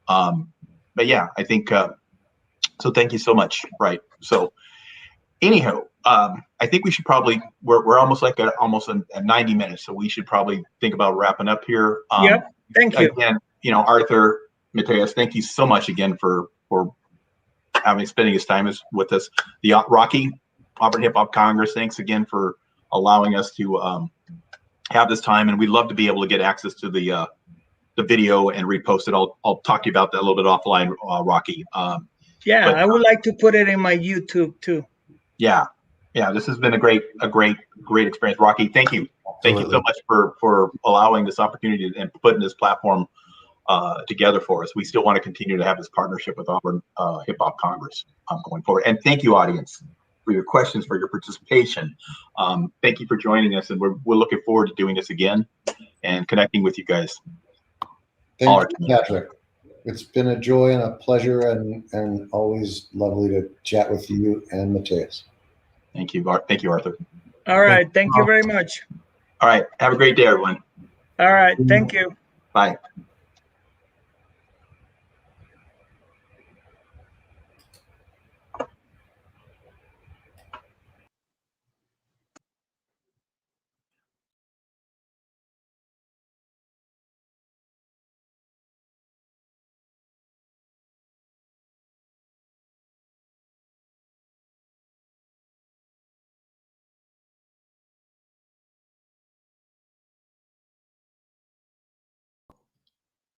S2: But yeah, I think so. Thank you so much. Right. So anyhow, I think we should probably we're almost at 90 minutes, so we should probably think about wrapping up here.
S4: Thank you.
S2: Again, Arthur, Matias, thank you so much again for spending his time with us. The Rocky Auburn Hip Hop Congress, thanks again for allowing us to have this time, and we'd love to be able to get access to the video and repost it. I'll talk to you about that a little bit offline, Rocky.
S4: I would like to put it in my YouTube too. Yeah,
S2: this has been a great experience, Rocky. Thank you. Thank you so much for allowing this opportunity and putting this platform together for us. We still want to continue to have this partnership with Auburn Hip Hop Congress going forward. And thank you, audience, for your questions, for your participation. Thank you for joining us, and we're looking forward to doing this again and connecting with you guys.
S3: Thank you, Patrick. It's been a joy and a pleasure, and always lovely to chat with you and Matias.
S2: Thank you, Arthur.
S4: All right. Thank you very much.
S2: All right. Have a great day, everyone.
S4: All right. Thank you.
S2: Bye.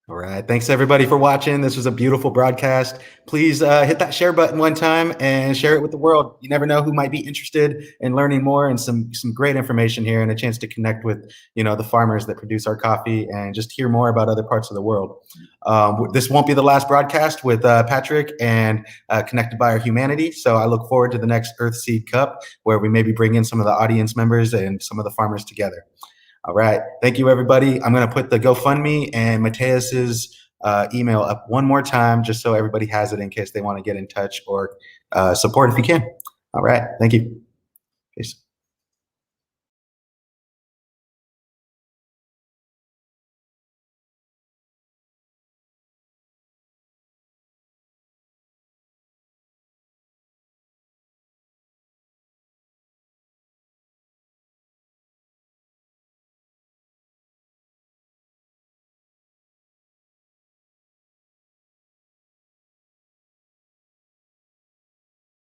S1: All right. Thanks everybody for watching. This was a beautiful broadcast. Please hit that share button one time and share it with the world. You never know who might be interested in learning more and some great information here and a chance to connect with, the farmers that produce our coffee and just hear more about other parts of the world. This won't be the last broadcast with Patrick and Connected by Our Humanity. So I look forward to the next Earthseed Cup where we maybe bring in some of the audience members and some of the farmers together. All right. Thank you, everybody. I'm going to put the GoFundMe and Matias's email up one more time just so everybody has it in case they want to get in touch or support if you can. All right. Thank you. Peace.